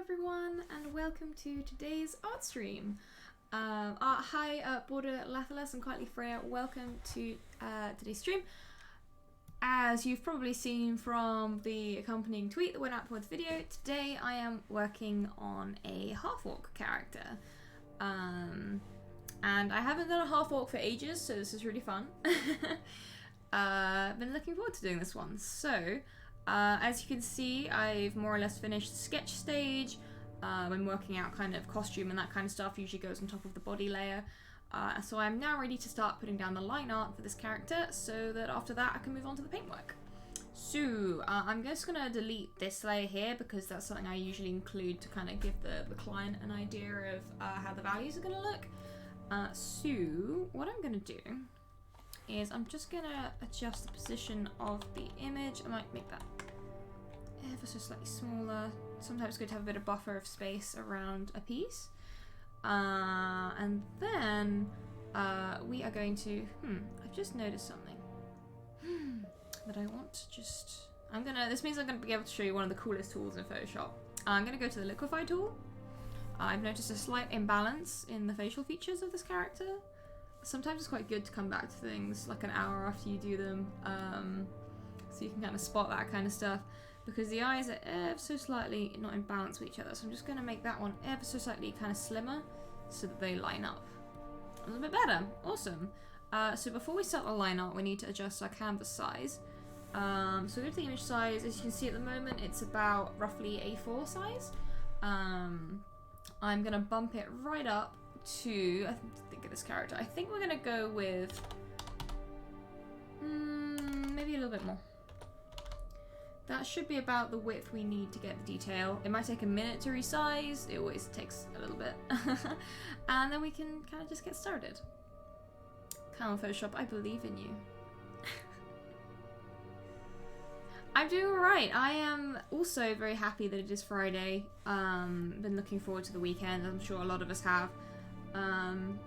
everyone, and welcome to today's art stream. Hi, Border Lathalas and Quietly Freya. Welcome to today's stream. As you've probably seen from the accompanying tweet that went out before the video, today I am working on a half-orc character. And I haven't done a half-orc for ages, so this is really fun. I've been looking forward to doing this one. So, as you can see, I've more or less finished the sketch stage. I'm working out kind of costume and that kind of stuff usually goes on top of the body layer. So I'm now ready to start putting down the line art for this character so that after that I can move on to the paintwork. So I'm just going to delete this layer here because that's something I usually include to kind of give the client an idea of how the values are going to look. So what I'm going to do is I'm just going to adjust the position of the image. I might make that ever so slightly smaller. Sometimes it's good to have a bit of buffer of space around a piece. And then we are going to, I've just noticed something that I want to just, this means I'm going to be able to show you one of the coolest tools in Photoshop. I'm going to go to the Liquify Tool. I've noticed a slight imbalance in the facial features of this character. Sometimes it's quite good to come back to things like an hour after you do them, so you can kind of spot that kind of stuff, because the eyes are ever so slightly not in balance with each other. So I'm just going to make that one ever so slightly kind of slimmer so that they line up a little bit better. Awesome. So before we start the line art, we need to adjust our canvas size. So go to the image size. As you can see at the moment, it's about roughly A4 size. I'm going to bump it right up to, I think of this character, I think we're going to go with maybe a little bit more. That should be about the width we need to get the detail. It might take a minute to resize, it always takes a little bit. And then we can kind of just get started. Come on, Photoshop, I believe in you. I'm doing alright. I am also very happy that it is Friday. Been looking forward to the weekend, I'm sure a lot of us have. And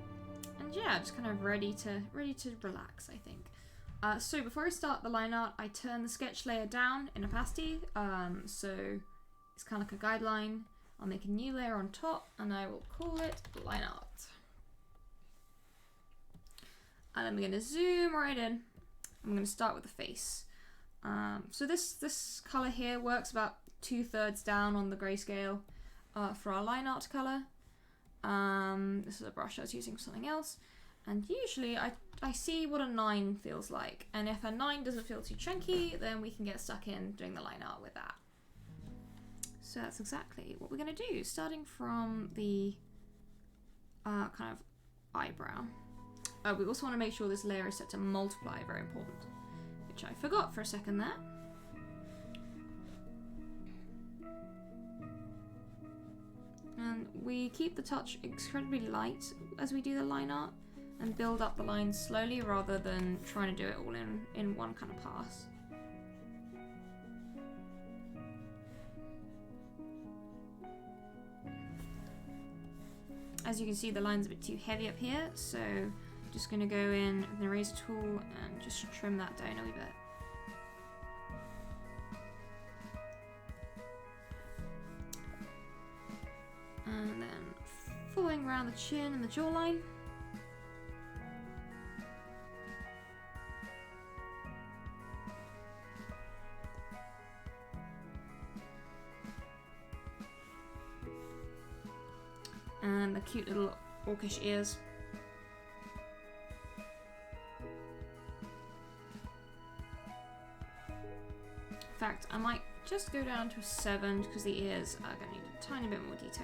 yeah, just kind of ready to relax, I think. So before I start the line art, I turn the sketch layer down in opacity, so it's kind of like a guideline. I'll make a new layer on top and I will call it line art. And then we're going to zoom right in. I'm going to start with the face. So this colour here works about 2/3 down on the grayscale for our line art colour. This is a brush I was using for something else. And usually I see what a 9 feels like. And if a 9 doesn't feel too chunky, then we can get stuck in doing the line art with that. So that's exactly what we're going to do, starting from the kind of eyebrow. We also want to make sure this layer is set to multiply, very important, which I forgot for a second there. And we keep the touch incredibly light as we do the line art and build up the lines slowly rather than trying to do it all in one kind of pass. As you can see, the line's a bit too heavy up here, so I'm just going to go in with an eraser tool and just trim that down a wee bit. And then following around the chin and the jawline. And the cute little orcish ears. In fact, I might just go down to a 7 because the ears are going to need a tiny bit more detail.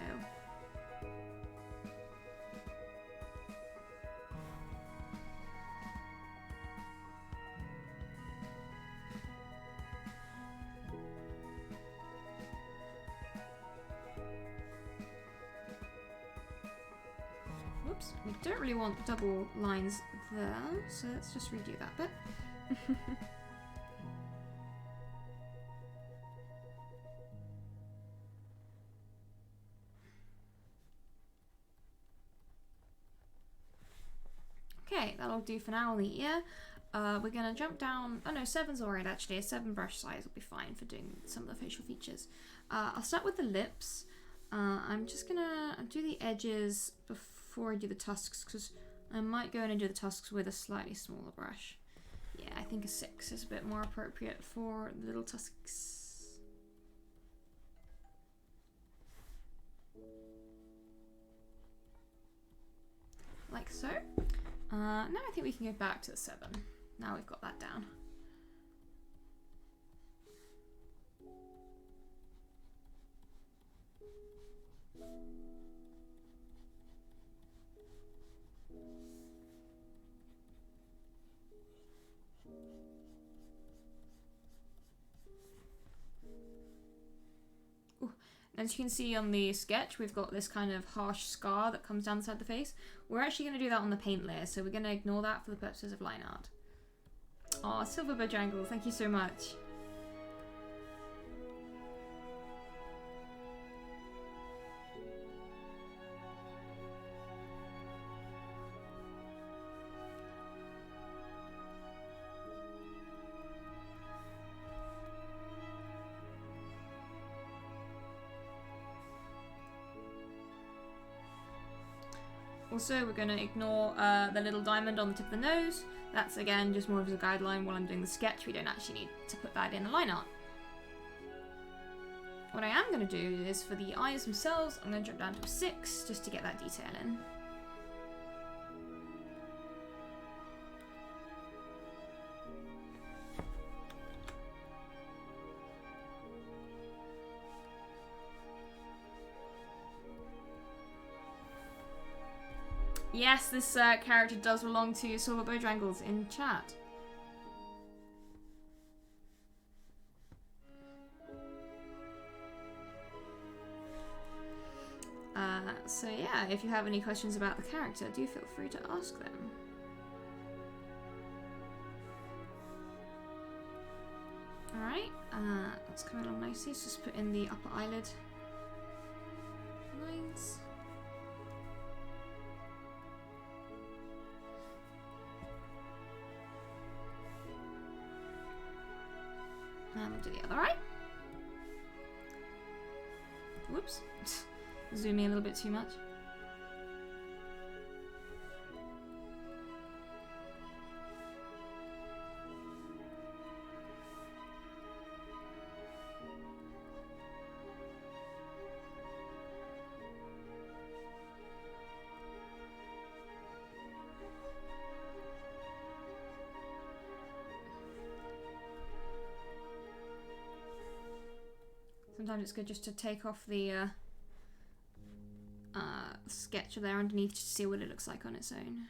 Whoops, we don't really want double lines there, so let's just redo that bit. Okay, that'll do for now on the ear. We're going to jump down. Oh no, 7's alright actually. A 7 brush size will be fine for doing some of the facial features. I'll start with the lips. I'm just gonna do the edges before I do the tusks, because I might go in and do the tusks with a slightly smaller brush. Yeah, I think a 6 is a bit more appropriate for the little tusks. Like so. Now I think we can go back to the 7. Now we've got that down. As you can see on the sketch, we've got this kind of harsh scar that comes down the side of the face. We're actually going to do that on the paint layer, so we're going to ignore that for the purposes of line art. Aw, Silver Bojangle, thank you so much. Also, we're going to ignore the little diamond on the tip of the nose. That's, again, just more of a guideline while I'm doing the sketch. We don't actually need to put that in the line art. What I am going to do is, for the eyes themselves, I'm going to drop down to a 6, just to get that detail in. Yes, this character does belong to Silver Bodrangles in chat. So yeah, if you have any questions about the character, do feel free to ask them. Alright, that's coming along nicely. Let's just put in the upper eyelid lines. And we'll do the other eye. Whoops. Zooming a little bit too much. Sometimes it's good just to take off the sketch there underneath to see what it looks like on its own.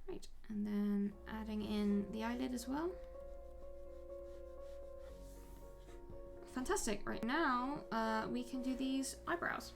Right, and then adding in the eyelid as well. Fantastic. Right now, we can do these eyebrows.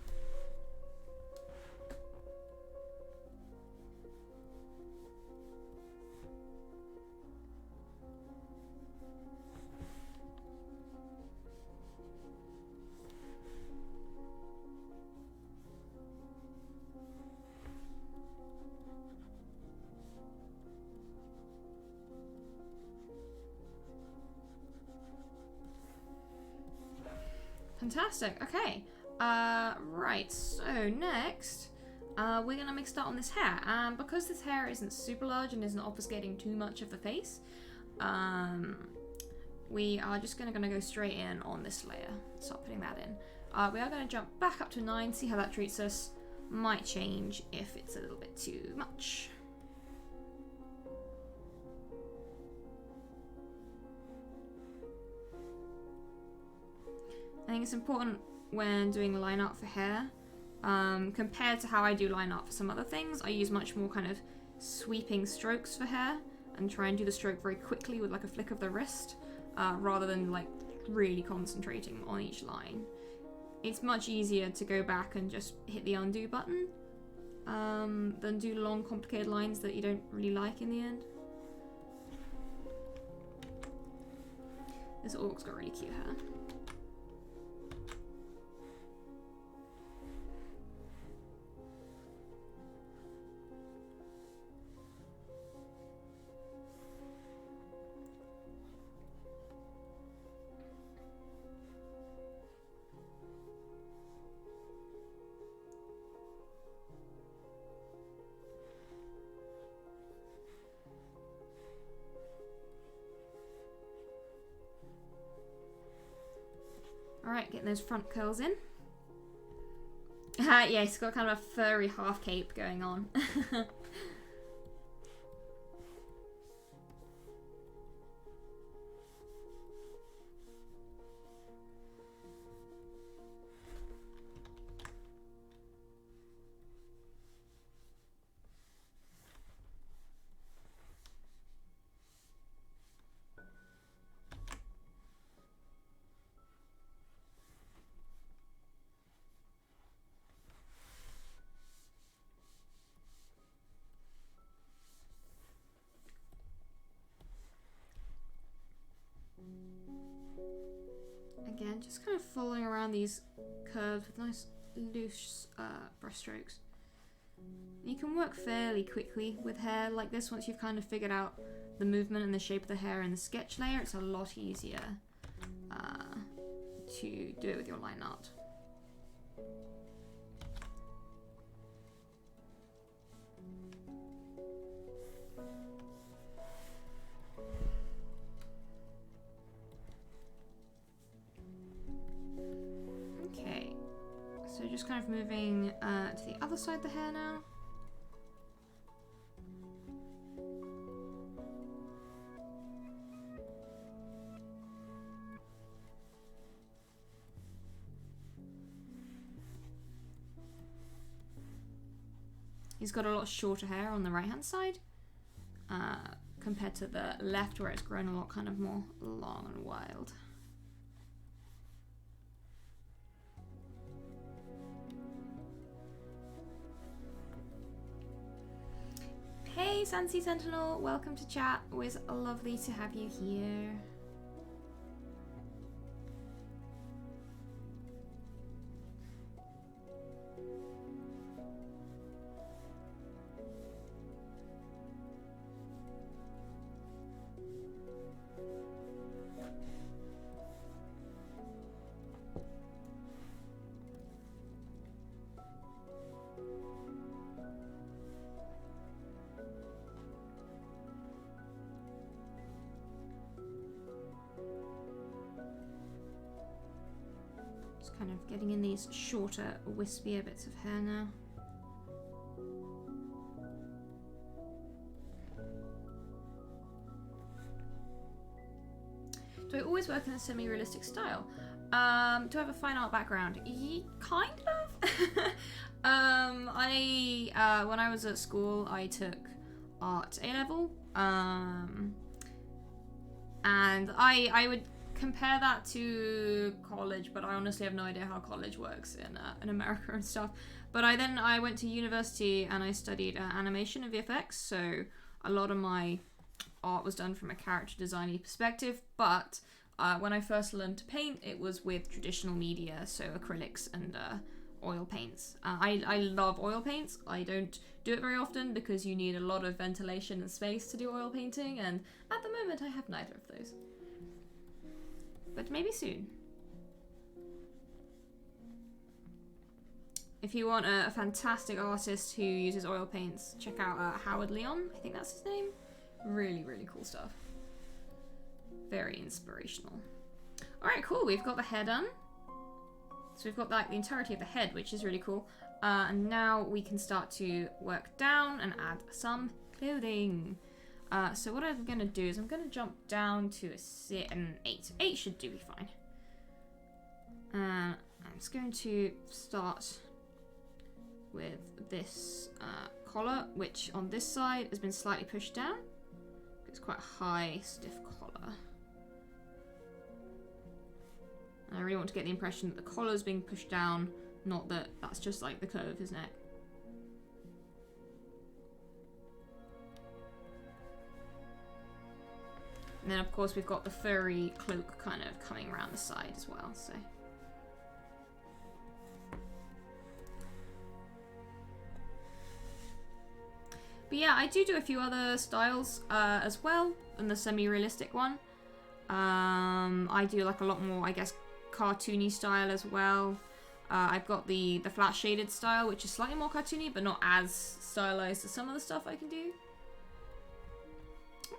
Fantastic. Okay. Right. So next, we're gonna make a start on this hair, and because this hair isn't super large and isn't obfuscating too much of the face, we are just gonna go straight in on this layer. Start putting that in. We are gonna jump back up to 9, see how that treats us. Might change if it's a little bit too much. I think it's important when doing line art for hair, compared to how I do line art for some other things. I use much more kind of sweeping strokes for hair and try and do the stroke very quickly with like a flick of the wrist, rather than like really concentrating on each line. It's much easier to go back and just hit the undo button than do long complicated lines that you don't really like in the end. This orc's got really cute hair. Alright, getting those front curls in. Yeah, he's got kind of a furry half cape going on. Again, just kind of following around these curves with nice loose brush strokes. You can work fairly quickly with hair like this once you've kind of figured out the movement and the shape of the hair in the sketch layer. It's a lot easier to do it with your line art. Okay, so just kind of moving to the other side of the hair now. He's got a lot shorter hair on the right hand side compared to the left where it's grown a lot kind of more long and wild. Hey Sansi Sentinel, welcome to chat. Always lovely to have you here. Kind of getting in these shorter, wispier bits of hair now. Do I always work in a semi-realistic style? Do I have a fine art background? Kind of. When I was at school, I took art A-level, and I would compare that to college, but I honestly have no idea how college works in America and stuff. But I went to university and I studied animation and VFX, so a lot of my art was done from a character design perspective. But when I first learned to paint, it was with traditional media, so acrylics and oil paints. I love oil paints. I don't do it very often because you need a lot of ventilation and space to do oil painting, and at the moment I have neither of those. But maybe soon. If you want a fantastic artist who uses oil paints, check out Howard Leon. I think that's his name. Really, really cool stuff. Very inspirational. Alright, cool. We've got the hair done. So we've got like the entirety of the head, which is really cool. And now we can start to work down and add some clothing. So what I'm going to do is I'm going to jump down to an 8. 8 should do be fine. I'm just going to start with this collar, which on this side has been slightly pushed down. It's quite a high, stiff collar. And I really want to get the impression that the collar is being pushed down, not that that's just like the curve of his neck. And then of course we've got the furry cloak kind of coming around the side as well, so. But yeah, I do a few other styles as well than the semi-realistic one. I do like a lot more, I guess, cartoony style as well. I've got the flat shaded style, which is slightly more cartoony, but not as stylized as some of the stuff I can do.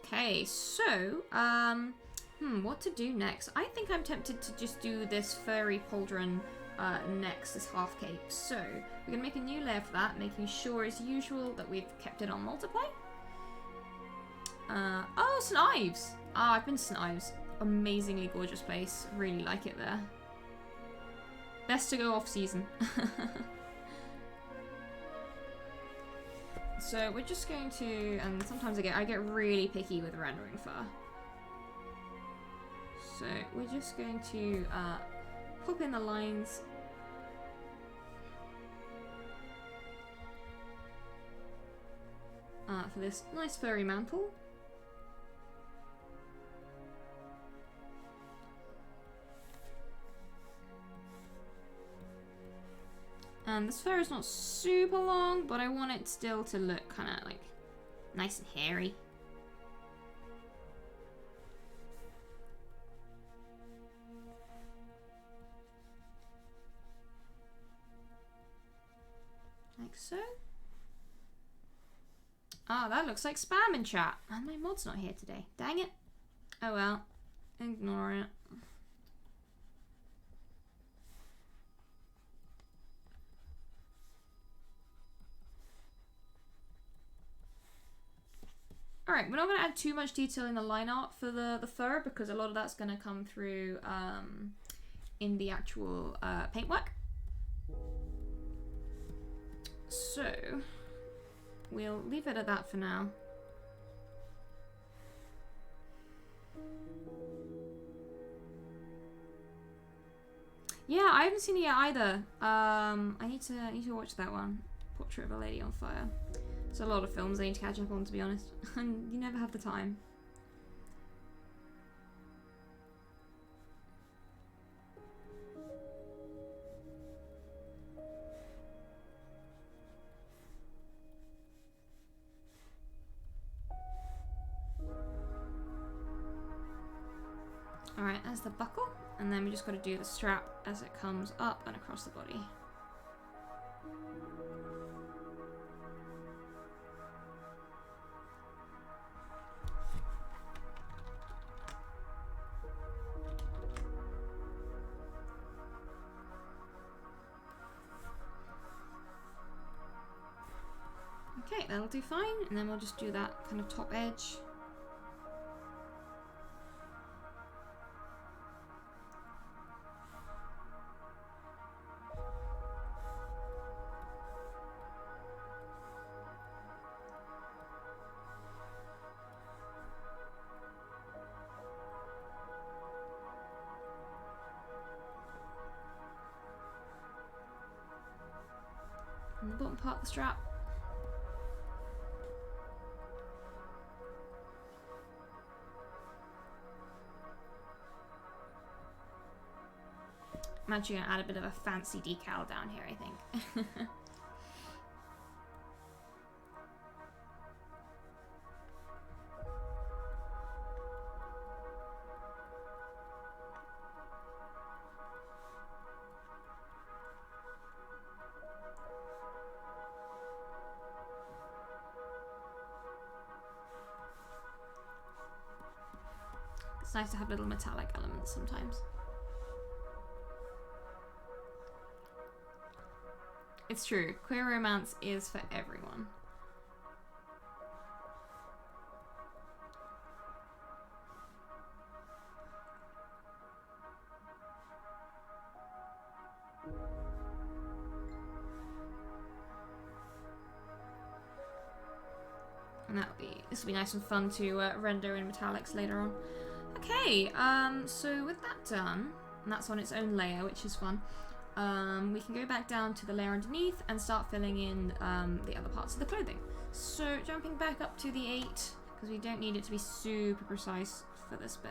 Okay, so What to do next? I think I'm tempted to just do this furry pauldron next, this half cape. So we're gonna make a new layer for that, making sure as usual that we've kept it on multiply. Oh, St. Ives! Ah, I've been to St. Ives. Amazingly gorgeous place. Really like it there. Best to go off season. So we're just going to, and sometimes I get really picky with rendering fur. So we're just going to pop in the lines. For this nice furry mantle. And this fur is not super long, but I want it still to look kind of like nice and hairy. Like so. Ah, that looks like spam in chat. And my mod's not here today. Dang it. Oh well. Ignore it. Alright, we're not going to add too much detail in the line art for the fur because a lot of that's going to come through in the actual paintwork. So, we'll leave it at that for now. Yeah, I haven't seen it yet either. I need to watch that one. Portrait of a Lady on Fire. There's a lot of films I need to catch up on, to be honest. And you never have the time. Alright, that's the buckle. And then we just got to do the strap as it comes up and across the body. Okay, that'll do fine, and then we'll just do that kind of top edge. And the bottom part of the strap. I'm actually going to add a bit of a fancy decal down here, I think. It's nice to have little metallic elements sometimes. It's true, queer romance is for everyone. And this will be nice and fun to render in metallics later on. Okay, so with that done, and that's on its own layer, which is fun. We can go back down to the layer underneath and start filling in the other parts of the clothing. So jumping back up to the 8, because we don't need it to be super precise for this bit.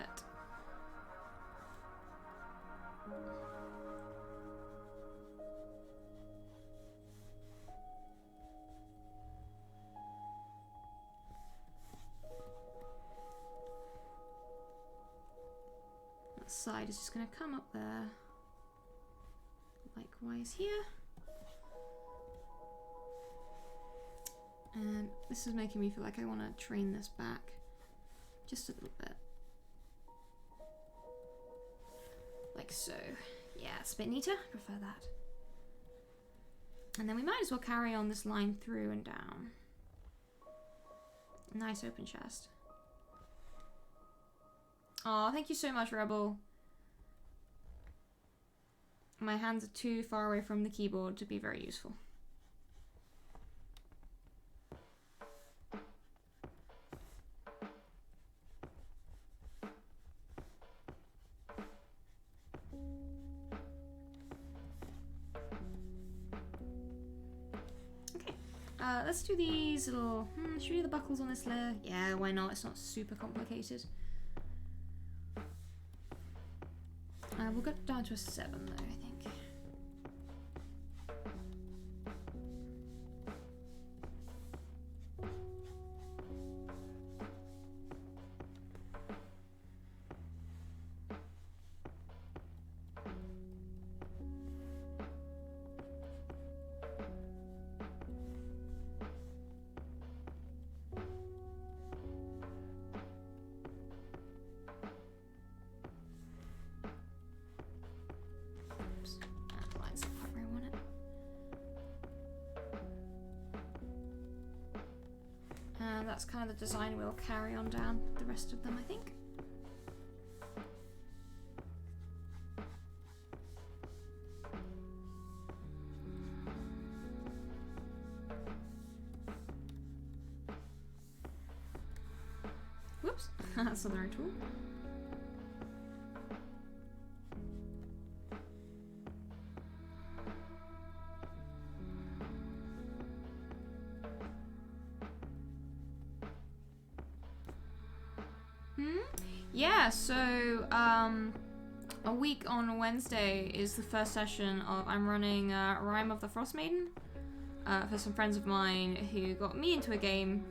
That side is just going to come up there. Likewise here. And this is making me feel like I want to train this back just a little bit. Like so. Yeah, it's a bit neater. I prefer that. And then we might as well carry on this line through and down. Nice open chest. Oh, thank you so much, Rebel. My hands are too far away from the keyboard to be very useful. Let's do these little... should we do the buckles on this layer? Yeah, why not? It's not super complicated. We'll get down to a 7 though, I think. That's kind of the design we'll carry on down the rest of them, I think. Whoops, that's not the right tool. Yeah, so a week on Wednesday is the first session of I'm running Rime of the Frost Maiden for some friends of mine who got me into a game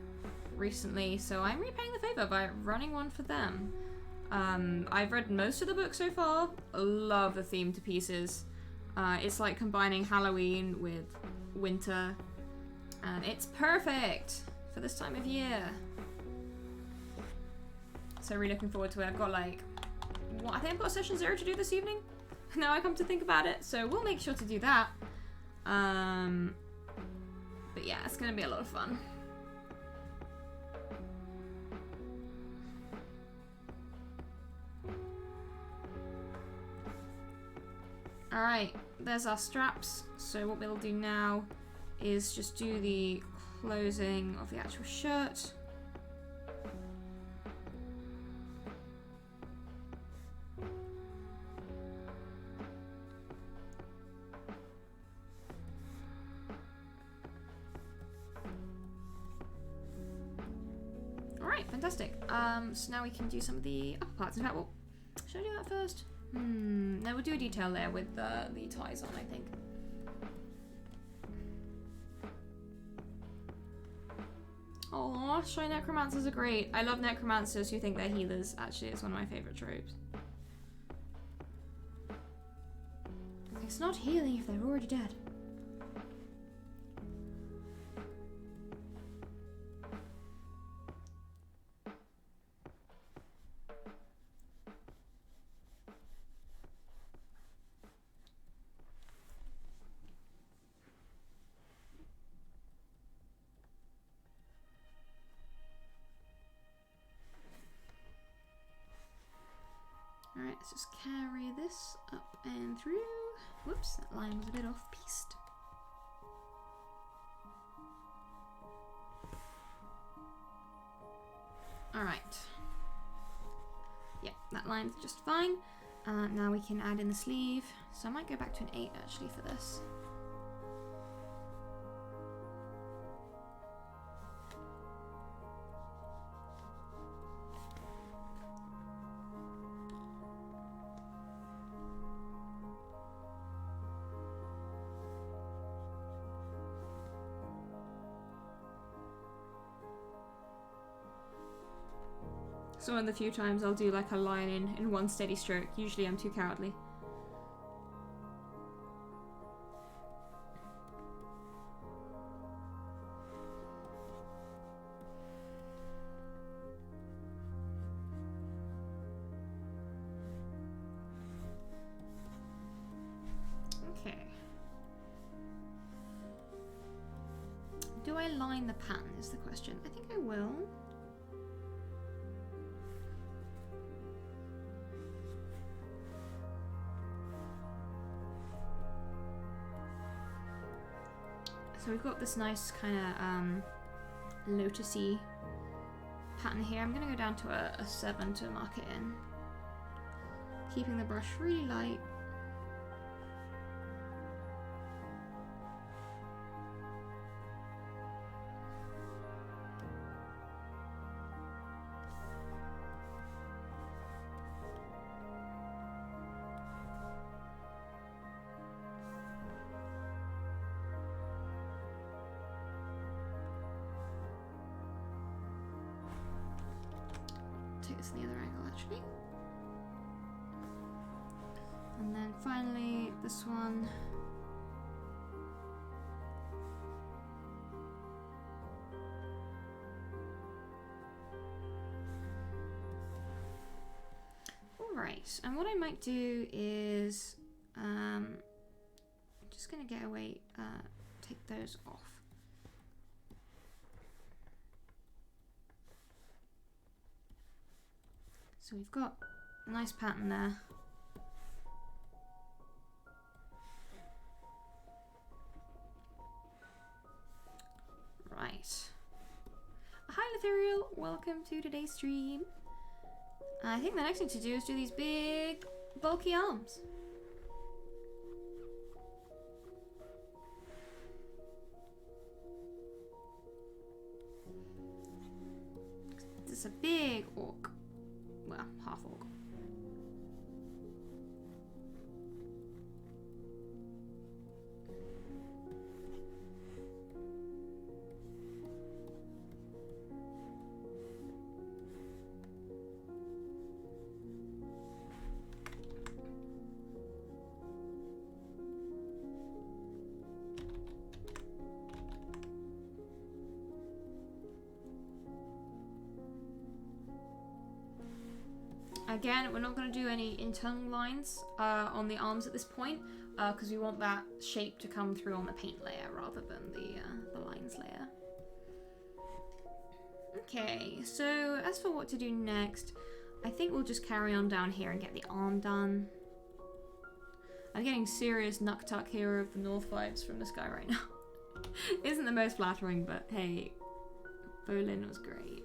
recently, so I'm repaying the favor by running one for them. I've read most of the book so far. Love the theme to pieces. It's like combining Halloween with winter, and it's perfect for this time of year. So really looking forward to it. I've got like, I think I've got session 0 to do this evening. Now I come to think about it, so we'll make sure to do that. But yeah, it's gonna be a lot of fun. Alright, there's our straps. So what we'll do now is just do the closing of the actual shirt. Fantastic. So now we can do some of the upper parts. In fact, well, should I do that first? No, we'll do a detail there with the ties on, I think. Aw, Shy Necromancers are great. I love Necromancers who think they're healers. Actually, it's one of my favourite tropes. It's not healing if they're already dead. Alright, let's just carry this up and through. Whoops, that line was a bit off-piste. Alright. Yeah, that line's just fine. Now we can add in the sleeve. So I might go back to an 8 actually for this. So one of the few times I'll do like a line in one steady stroke. Usually I'm too cowardly. line the pattern is the question. I think I will. So we've got this nice kind of lotusy pattern here. I'm going to go down to a 7 to mark it in. Keeping the brush really light. Take this in the other angle actually. And then finally this one. Alright, and what I might do is I'm just gonna get away, take those off. So we've got a nice pattern there. Right. Hi Ethereal, welcome to today's stream. I think the next thing to do is do these big, bulky arms. This is a big orc. Well, half orc. Again, we're not going to do any internal lines on the arms at this point because we want that shape to come through on the paint layer rather than the lines layer. Okay, so as for what to do next, I think we'll just carry on down here and get the arm done. I'm getting serious Nuktuk Hero of the North vibes from this guy right now. Isn't the most flattering, but hey, Bolin was great.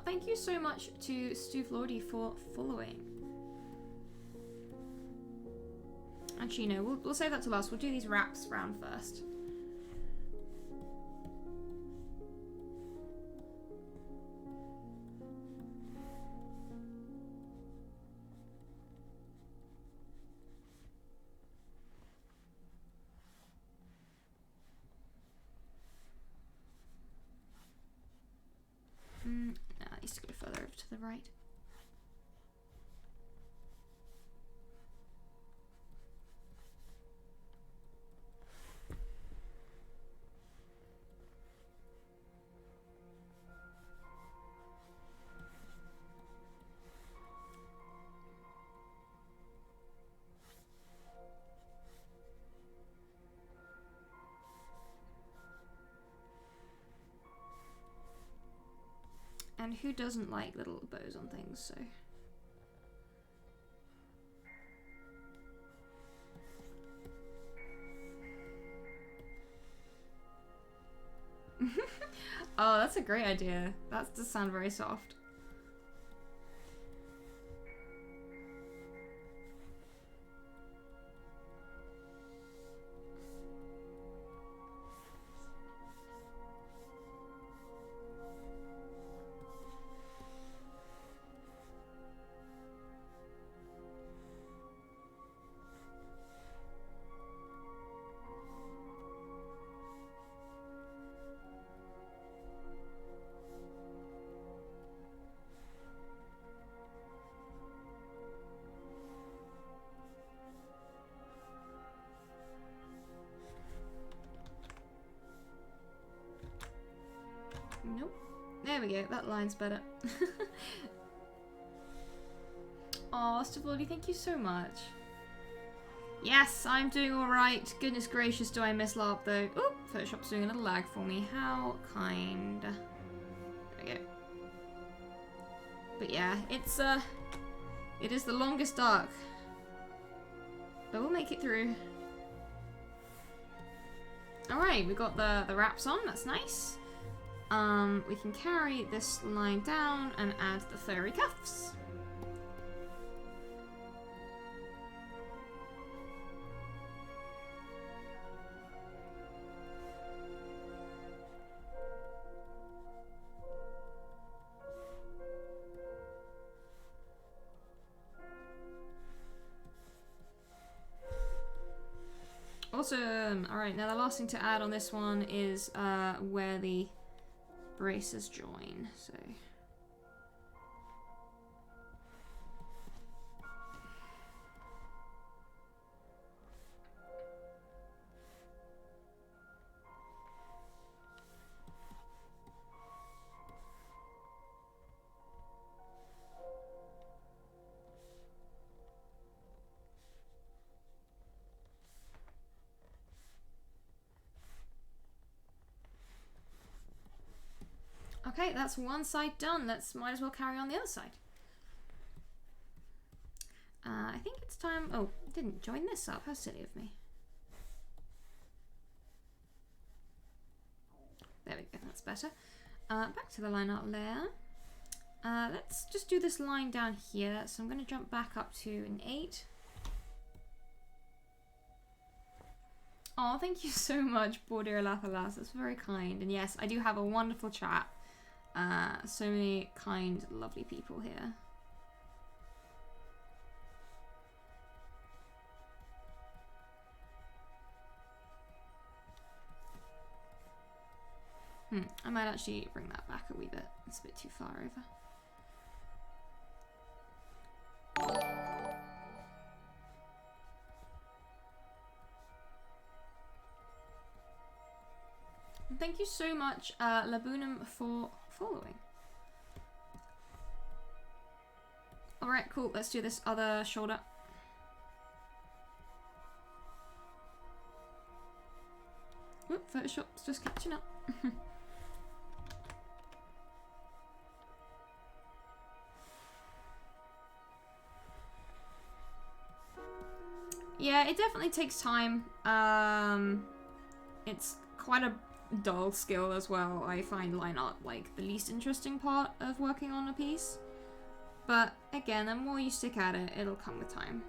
Thank you so much to Stu Lordy for following. Actually, no, we'll save that to last. We'll do these wraps round first. Needs to go further over to the right. And who doesn't like little bows on things, so... Oh, that's a great idea. That does sound very soft. There we go, that line's better. Aw, Stavoli, thank you so much. Yes, I'm doing alright. Goodness gracious, do I miss LARP though. Oop, Photoshop's doing a little lag for me. How kind. There we go. But yeah, it is the longest arc. But we'll make it through. Alright, we got the wraps on, that's nice. We can carry this line down and add the furry cuffs. Awesome! Alright, now the last thing to add on this one is where the braces join, so... Okay, that's one side done. Might as well carry on the other side. I think it's time... Oh, didn't join this up. How silly of me. There we go, that's better. Back to the line art layer. Let's just do this line down here. So I'm going to jump back up to an 8. Oh, thank you so much, Bordir Lathalas. That's very kind. And yes, I do have a wonderful chat. So many kind, lovely people here. I might actually bring that back a wee bit. It's a bit too far over. Thank you so much, Labunum, for following. Alright, cool. Let's do this other shoulder. Oop, Photoshop's just catching up. Yeah, it definitely takes time. It's quite a dull skill as well. I find line art like the least interesting part of working on a piece. But again, the more you stick at it, it'll come with time.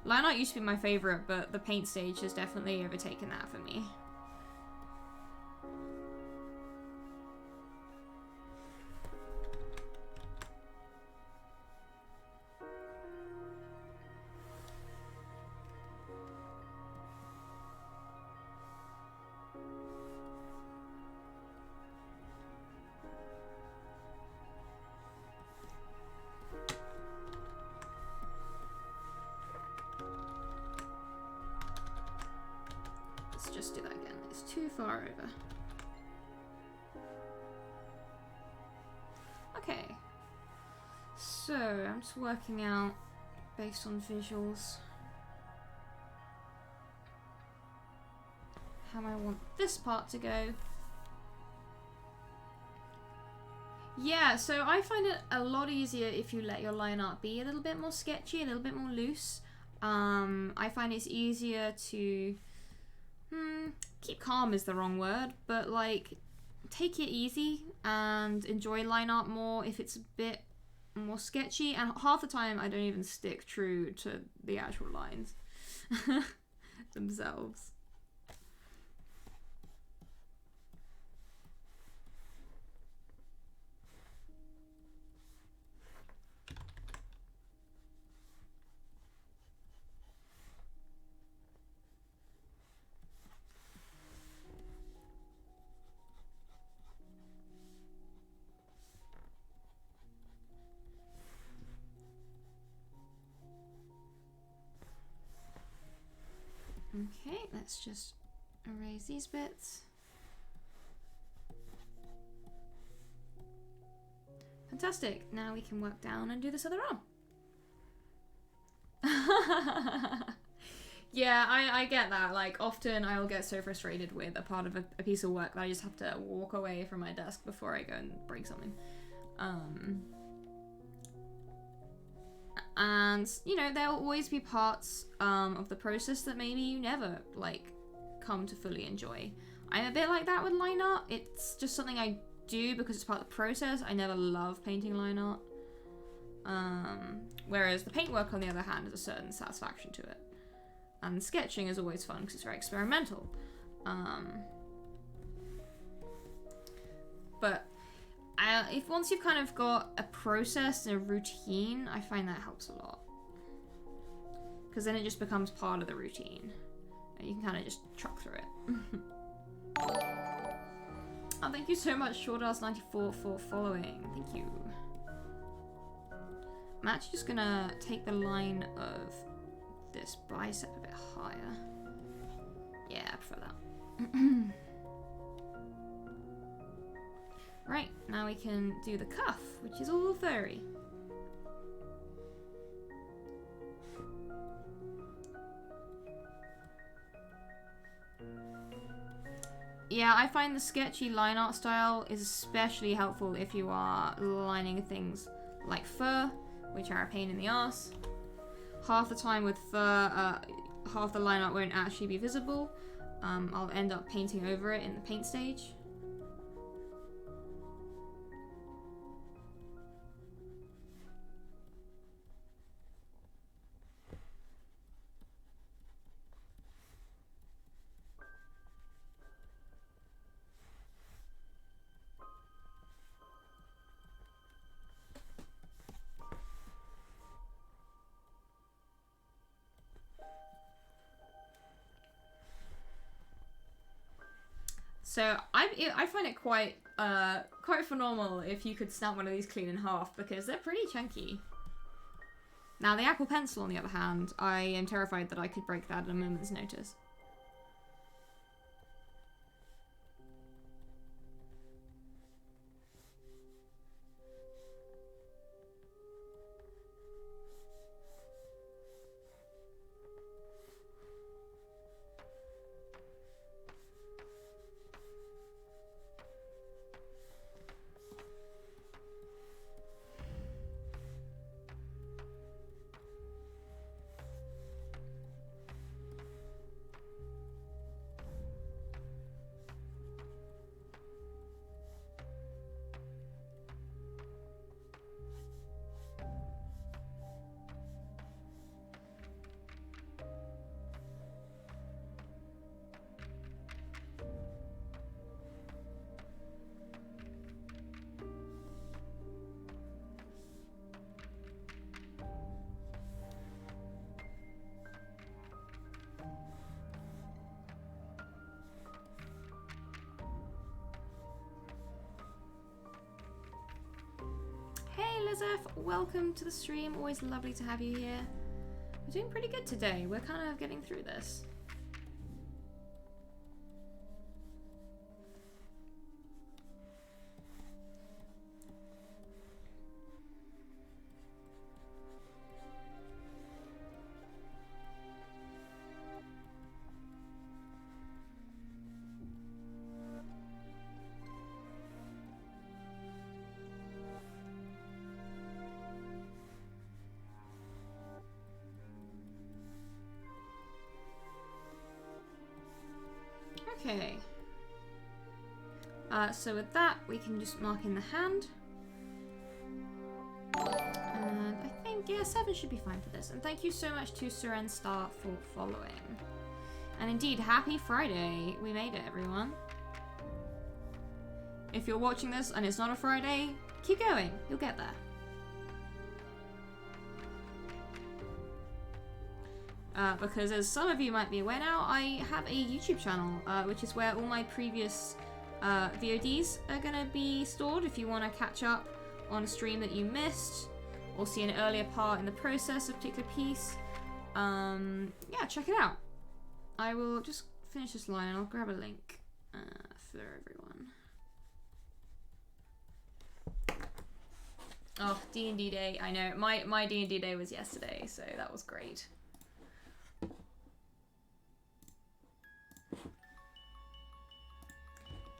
Line art used to be my favourite, but the paint stage has definitely overtaken that for me. Just do that again. It's too far over. Okay. So, I'm just working out, based on visuals, how I want this part to go. Yeah, so I find it a lot easier if you let your line art be a little bit more sketchy, a little bit more loose. I find it's easier to... keep calm is the wrong word, but like take it easy and enjoy line art more if it's a bit more sketchy, and half the time I don't even stick true to the actual lines themselves. Okay, let's just erase these bits. Fantastic. Now we can work down and do this other arm. Yeah, I get that. Like, often I'll get so frustrated with a part of a piece of work that I just have to walk away from my desk before I go and break something. And, you know, there will always be parts of the process that maybe you never, like, come to fully enjoy. I'm a bit like that with line art. It's just something I do because it's part of the process. I never love painting line art. Whereas the paintwork, on the other hand, has a certain satisfaction to it. And sketching is always fun because it's very experimental. But if once you've kind of got a process and a routine, I find that helps a lot. Because then it just becomes part of the routine. And you can kind of just truck through it. Oh, thank you so much, ShortAss94, for following. Thank you. I'm actually just gonna take the line of this bicep a bit higher. Yeah, I prefer that. Right, now we can do the cuff, which is all furry. Yeah, I find the sketchy line art style is especially helpful if you are lining things like fur, which are a pain in the ass. Half the time with fur, half the line art won't actually be visible. I'll end up painting over it in the paint stage. So I find it quite phenomenal if you could snap one of these clean in half, because they're pretty chunky. Now the Apple Pencil, on the other hand, I am terrified that I could break that at a moment's notice. Welcome to the stream. Always lovely to have you here. We're doing pretty good today. We're kind of getting through this. Okay. So with that, we can just mark in the hand. And I think, yeah, 7 should be fine for this. And thank you so much to Seren Star for following. And indeed, happy Friday. We made it, everyone. If you're watching this and it's not a Friday, keep going. You'll get there. Because as some of you might be aware now, I have a YouTube channel, which is where all my previous VODs are going to be stored if you want to catch up on a stream that you missed, or see an earlier part in the process of a particular piece. Yeah, check it out. I will just finish this line and I'll grab a link for everyone. Oh, D&D day. I know. My D&D day was yesterday, so that was great.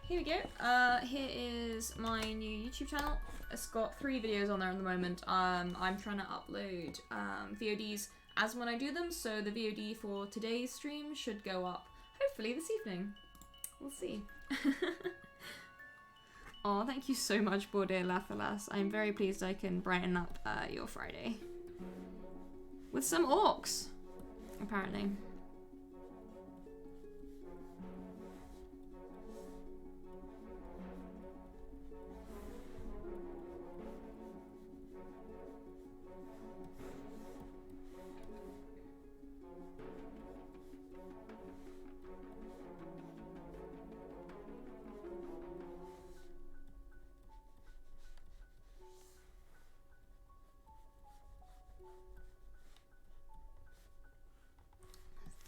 Here we go. Here is my new YouTube channel. It's got 3 videos on there at the moment. I'm trying to upload VODs as when I do them, so the VOD for today's stream should go up hopefully this evening. We'll see. Oh, thank you so much, Bordeaux Lathalas. I'm very pleased I can brighten up your Friday. With some orcs, apparently.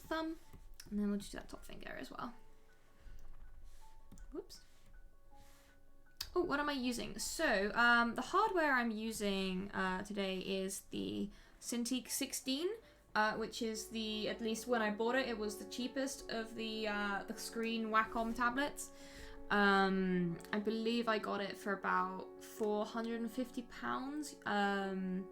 Thumb, and then we'll just do that top finger as well. Whoops. Oh, what am I using? So, the hardware I'm using today is the Cintiq 16, which is the, at least when I bought it, it was the cheapest of the screen Wacom tablets. I believe I got it for about £450.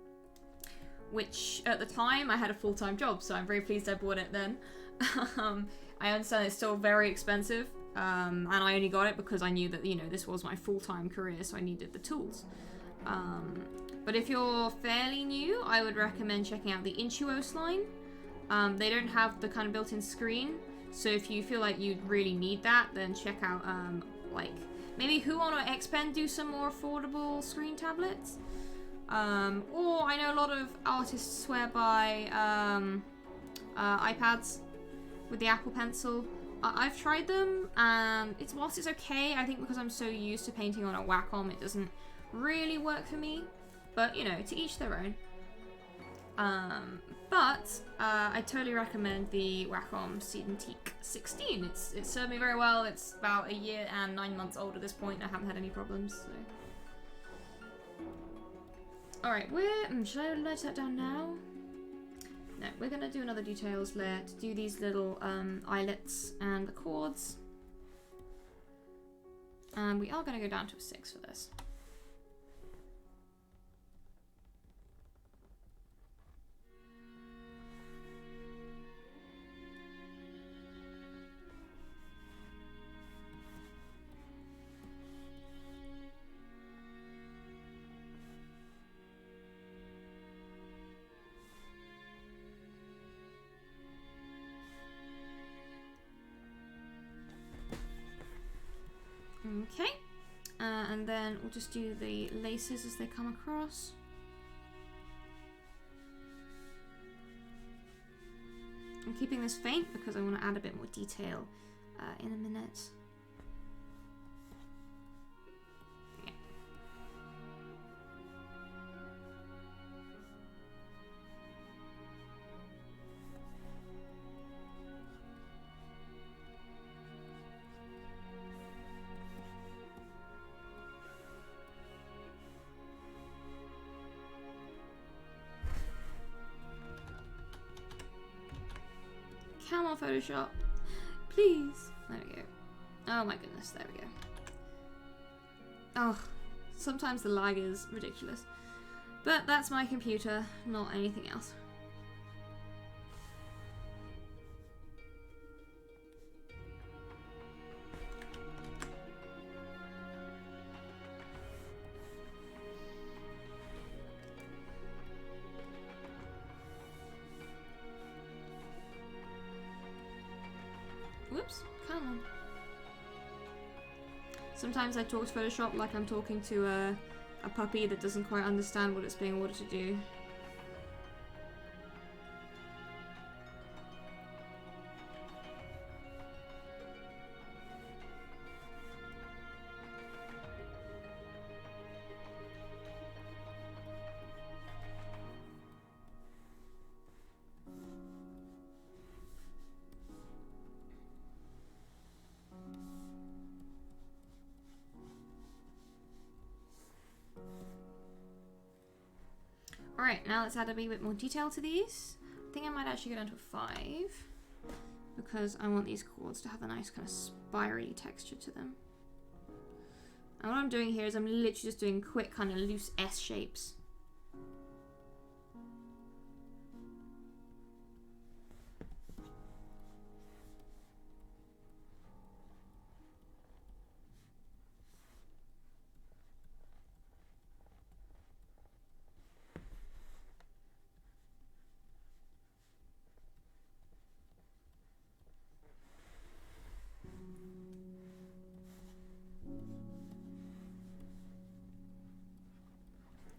Which at the time I had a full-time job, so I'm very pleased I bought it then. I understand it's still very expensive, and I only got it because I knew that, you know, this was my full-time career, so I needed the tools. But if you're fairly new, I would recommend checking out the Intuos line. They don't have the kind of built-in screen, so if you feel like you really need that, then check out like maybe Huon or Xpen do some more affordable screen tablets. Or I know a lot of artists swear by iPads with the Apple Pencil. I've tried them, and whilst it's okay, I think because I'm so used to painting on a Wacom, it doesn't really work for me. But, you know, to each their own. But I totally recommend the Wacom Cintiq 16. It's served me very well. It's about a year and 9 months old at this point. I haven't had any problems, so... Alright, should I let that down now? No, we're gonna do another details layer to do these little eyelets and the chords. And we are gonna go down to a 6 for this. Okay, and then we'll just do the laces as they come across. I'm keeping this faint because I want to add a bit more detail in a minute. Yeah. Come on, Photoshop. Please. There we go. Oh my goodness, there we go. Oh, sometimes the lag is ridiculous. But that's my computer, not anything else. Whoops, come on. Sometimes I talk to Photoshop like I'm talking to a puppy that doesn't quite understand what it's being ordered to do. Alright, now let's add a wee bit more detail to these. I think I might actually go down to a 5 because I want these chords to have a nice kind of spirally texture to them. And what I'm doing here is I'm literally just doing quick kind of loose S shapes.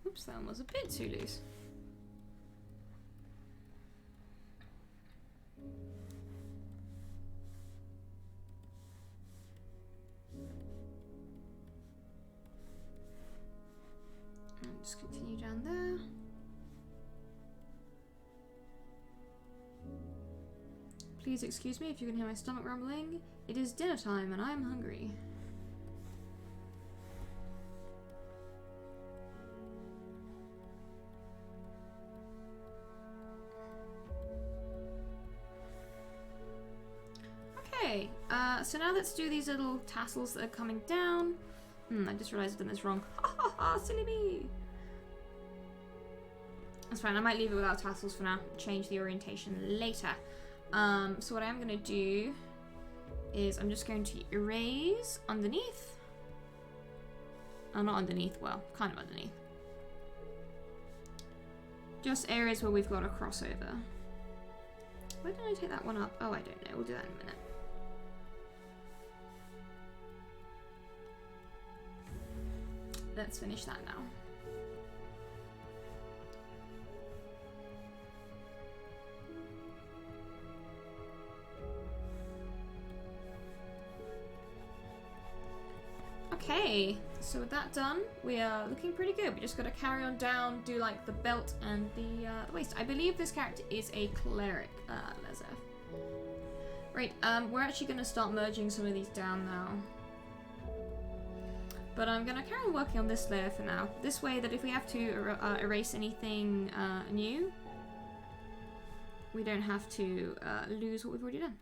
Oops, that one was a bit too loose. And just continue down there. Please excuse me if you can hear my stomach rumbling. It is dinner time and I am hungry. Okay, so now let's do these little tassels that are coming down. I just realized I've done this wrong. Ha ha ha, silly me! That's fine, I might leave it without tassels for now. Change the orientation later. So what I'm going to do is I'm just going to erase underneath. Oh, not underneath, well, kind of underneath. Just areas where we've got a crossover. Why didn't I take that one up? Oh, I don't know. We'll do that in a minute. Let's finish that now. Okay, so with that done, we are looking pretty good. We just got to carry on down, do like the belt and the waist. I believe this character is a cleric, Lezef. Right, we're actually going to start merging some of these down now. But I'm going to carry on working on this layer for now. This way that if we have to erase anything new, we don't have to lose what we've already done.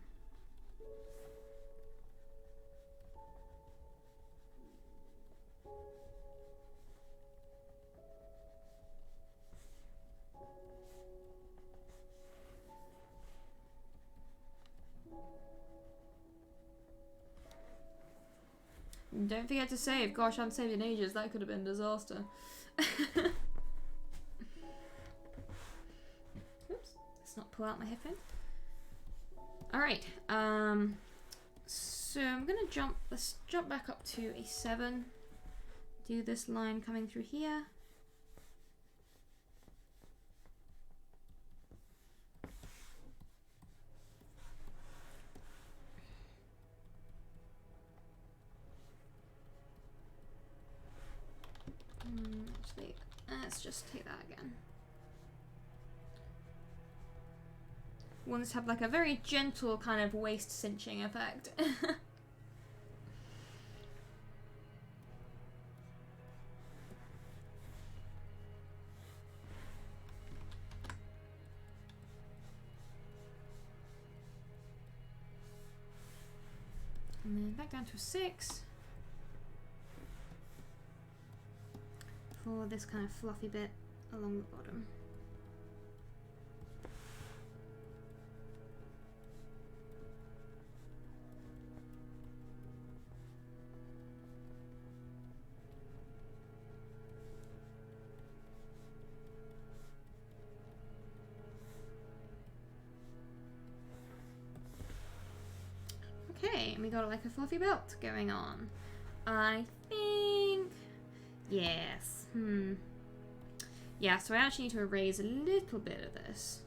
Don't forget to save. Gosh, I haven't saved in ages. That could have been a disaster. Oops. Let's not pull out my headphone. Alright. So I'm gonna let's jump back up to a 7. Do this line coming through here. Actually, let's just take that again. Want this to have like a very gentle kind of waist cinching effect. And then back down to a 6. For this kind of fluffy bit along the bottom. Okay, and we got like a fluffy belt going on. I think, yes. Yeah, so I actually need to erase a little bit of this.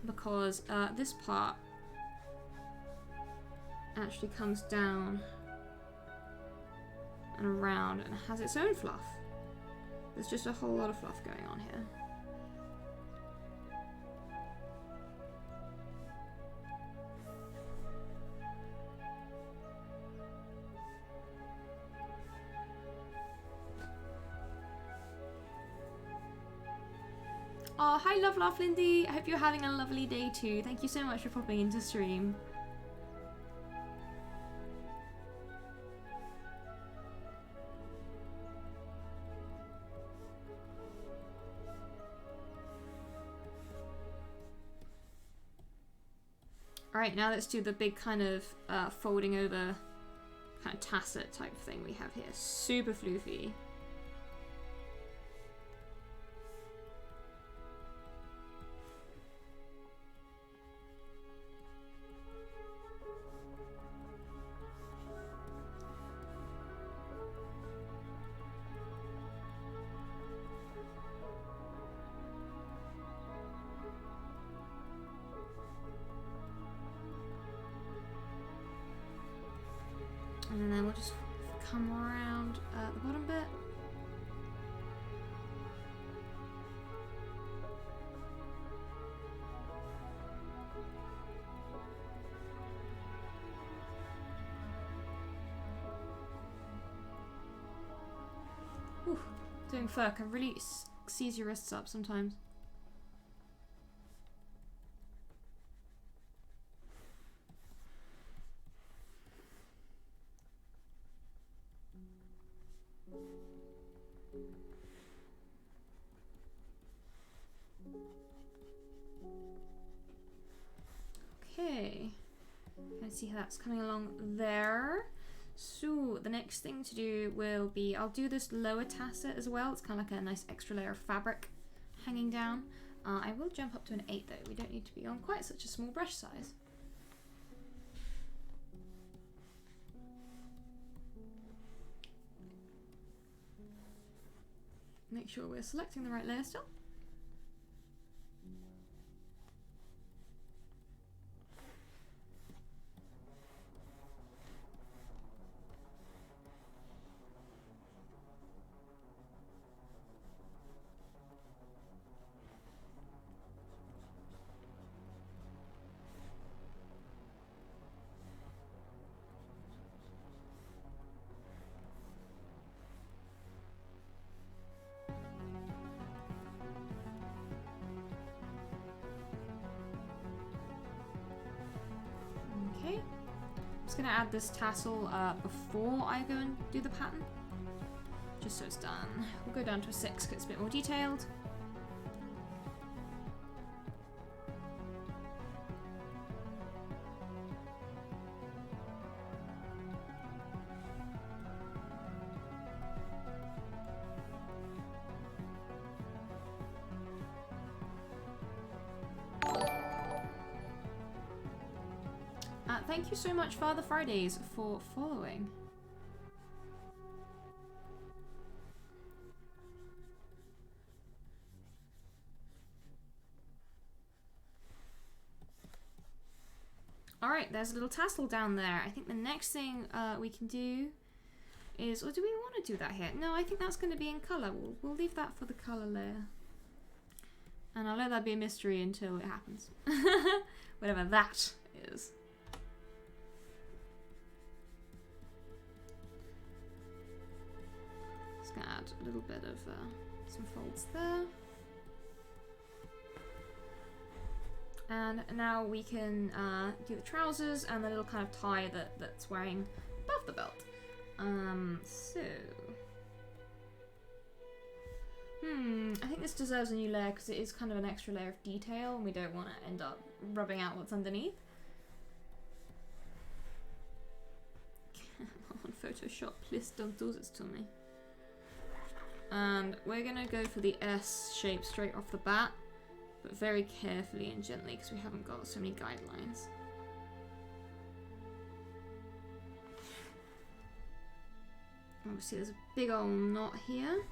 Because this part actually comes down and around and has its own fluff. There's just a whole lot of fluff going on here. Oh, hi Love Laugh Lindy. I hope you're having a lovely day too. Thank you so much for popping into stream. Alright, now let's do the big kind of folding over kind of tasset type thing we have here. Super floofy. And then we'll just come around the bottom bit. Whew. Doing fur can really seize your wrists up sometimes. Okay, let's see how that's coming along there. So the next thing to do will be, I'll do this lower tasset as well. It's kind of like a nice extra layer of fabric hanging down. I will jump up to an 8 though. We don't need to be on quite such a small brush size. Make sure we're selecting the right layer still. Okay, I'm just going to add this tassel before I go and do the pattern, just so it's done. We'll go down to a 6 because it's a bit more detailed. Thank you so much, Father Fridays, for following. Alright, there's a little tassel down there. I think the next thing we can do is, or do we want to do that here? No, I think that's going to be in colour. We'll leave that for the colour layer. And I'll let that be a mystery until it happens. Whatever that is. Just gonna add a little bit of some folds there. And now we can do the trousers and the little kind of tie that's wearing above the belt. I think this deserves a new layer because it is kind of an extra layer of detail and we don't want to end up rubbing out what's underneath. Come on, Photoshop, please don't do this to me. And we're gonna go for the S shape straight off the bat, but very carefully and gently because we haven't got so many guidelines. Obviously there's a big old knot here.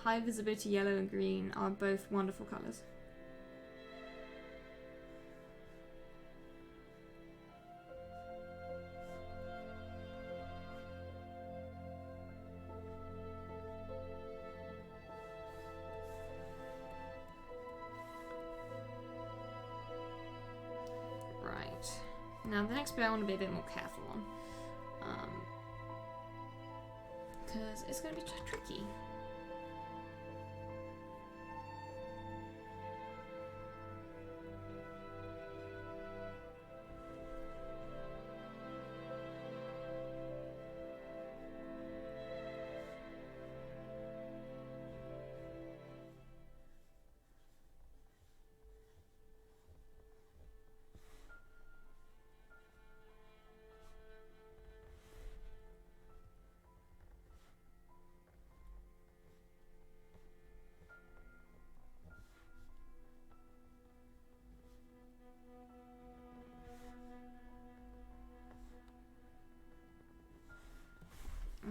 High visibility yellow and green are both wonderful colours. Now the next bit I want to be a bit more careful on. Because it's going to be tricky.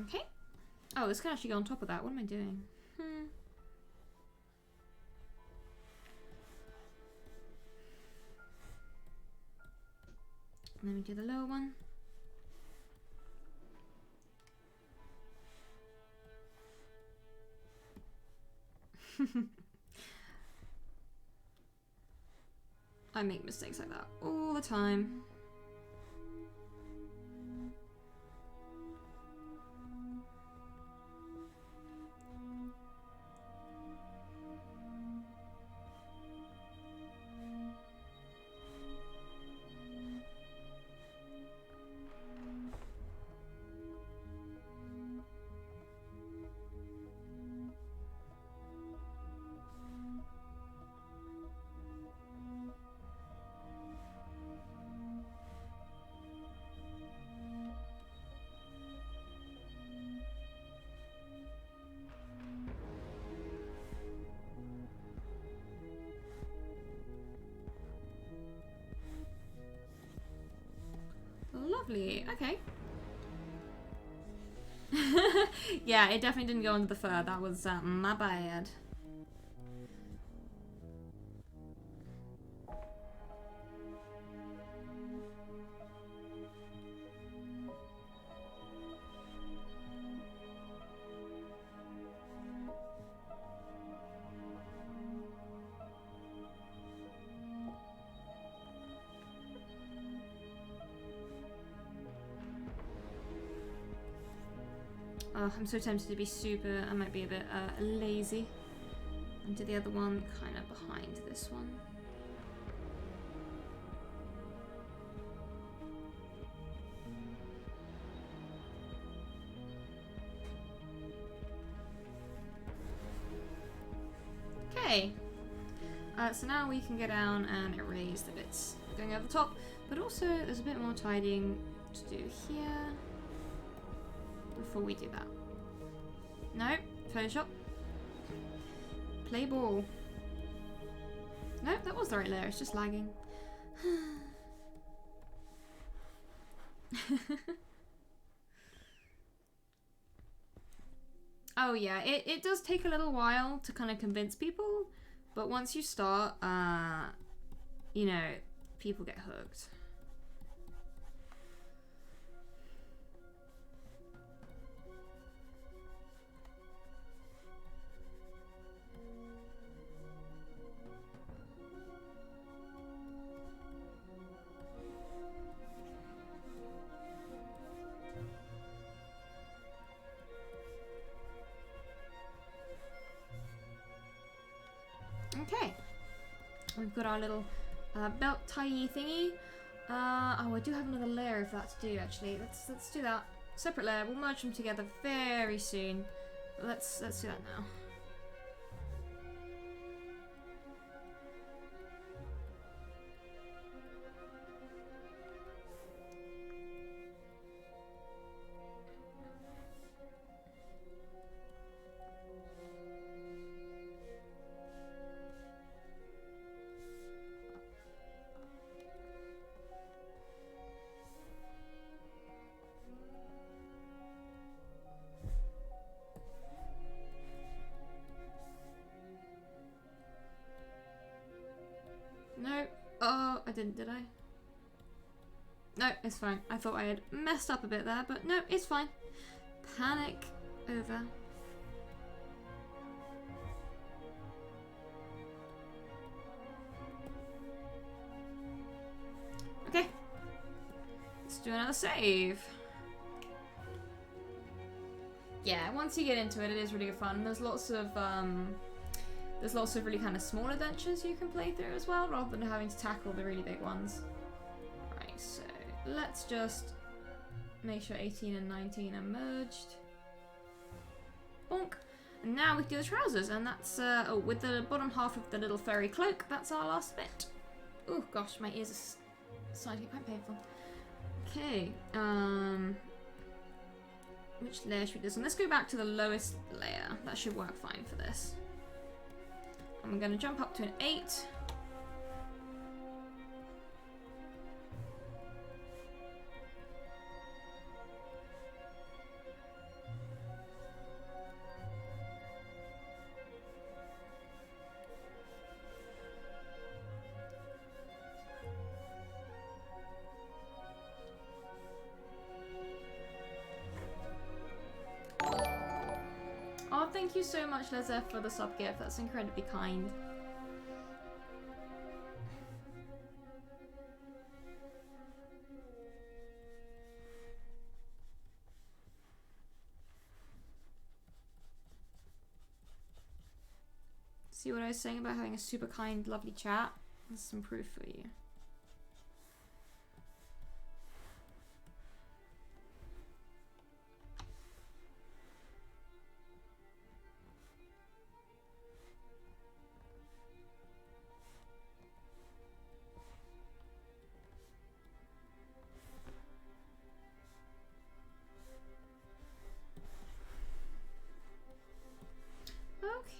Okay. Oh, this can actually go on top of that. What am I doing? And then we do the lower one. I make mistakes like that all the time. Lovely, okay. Yeah, it definitely didn't go under the fur. That was my bad. Oh, I'm so tempted to be super. I might be a bit lazy and do the other one kind of behind this one. Okay. So now we can go down and erase the bits going over the top, but also there's a bit more tidying to do here before we do that. No, Photoshop. Play ball. No, that was the right layer, it's just lagging. Oh yeah, it does take a little while to kind of convince people, but once you start, you know, people get hooked. Okay, we've got our little belt tie thingy. Oh, I do have another layer of that to do actually. Let's do that. Separate layer. We'll merge them together very soon. Let's do that now. No. Oh, I didn't, did I? No, it's fine. I thought I had messed up a bit there, but no, it's fine. Panic over. Okay. do another save. Yeah, once you get into it, it is really good fun. There's lots of really kind of small adventures you can play through as well, rather than having to tackle the really big ones. Right, so let's just make sure 18 and 19 are merged. Bonk. And now we can do the trousers, and that's with the bottom half of the little furry cloak. That's our last bit. Oh gosh, my ears are starting to get quite painful. Okay. Which layer should we do this on? Let's go back to the lowest layer. That should work fine for this. I'm going to jump up to an 8. Thank you so much, Lezef, for the sub gift. That's incredibly kind. See what I was saying about having a super kind, lovely chat? There's some proof for you.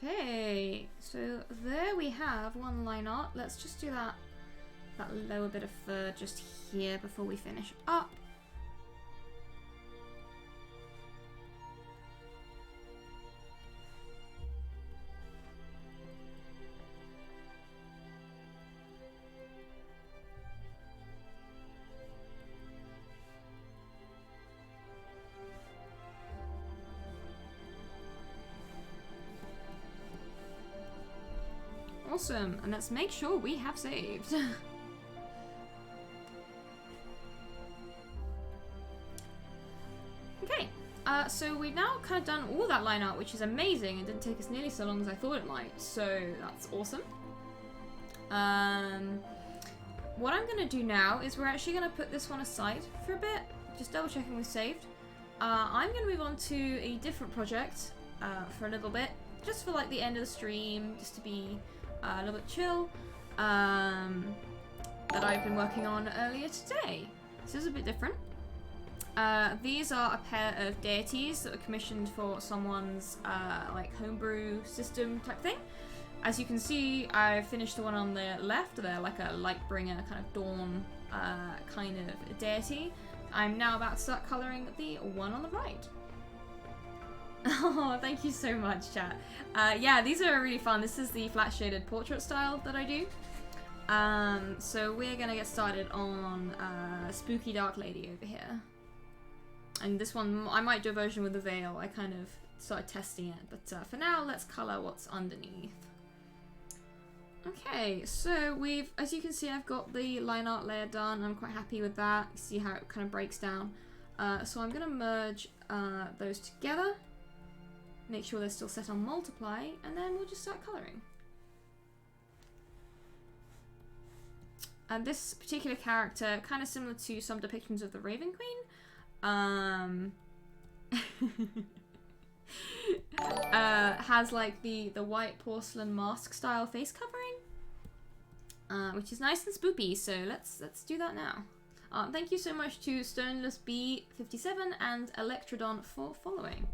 Okay, so there we have one line art. Let's just do that lower bit of fur just here before we finish up. Awesome, and let's make sure we have saved. Okay, so we've now kind of done all that line art, which is amazing. It didn't take us nearly so long as I thought it might, so that's awesome. What I'm going to do now is we're actually going to put this one aside for a bit, just double checking we've saved. I'm going to move on to a different project for a little bit, just for like the end of the stream, just to be a little bit chill, that I've been working on earlier today. This is a bit different. These are a pair of deities that were commissioned for someone's like homebrew system type thing. As you can see, I finished the one on the left. They're like a Lightbringer kind of dawn kind of deity. I'm now about to start colouring the one on the right. Oh, thank you so much, chat. Yeah, these are really fun. This is the flat shaded portrait style that I do. So we're gonna get started on Spooky Dark Lady over here. And this one, I might do a version with the veil. I kind of started testing it, but for now, let's colour what's underneath. Okay, so as you can see, I've got the line art layer done. I'm quite happy with that. You see how it kind of breaks down. So I'm gonna merge those together. Make sure they're still set on multiply, and then we'll just start colouring. And this particular character, kind of similar to some depictions of the Raven Queen, has like the white porcelain mask style face covering, which is nice and spoopy. So let's do that now. Thank you so much to Stoneless B57 and Electrodon for following.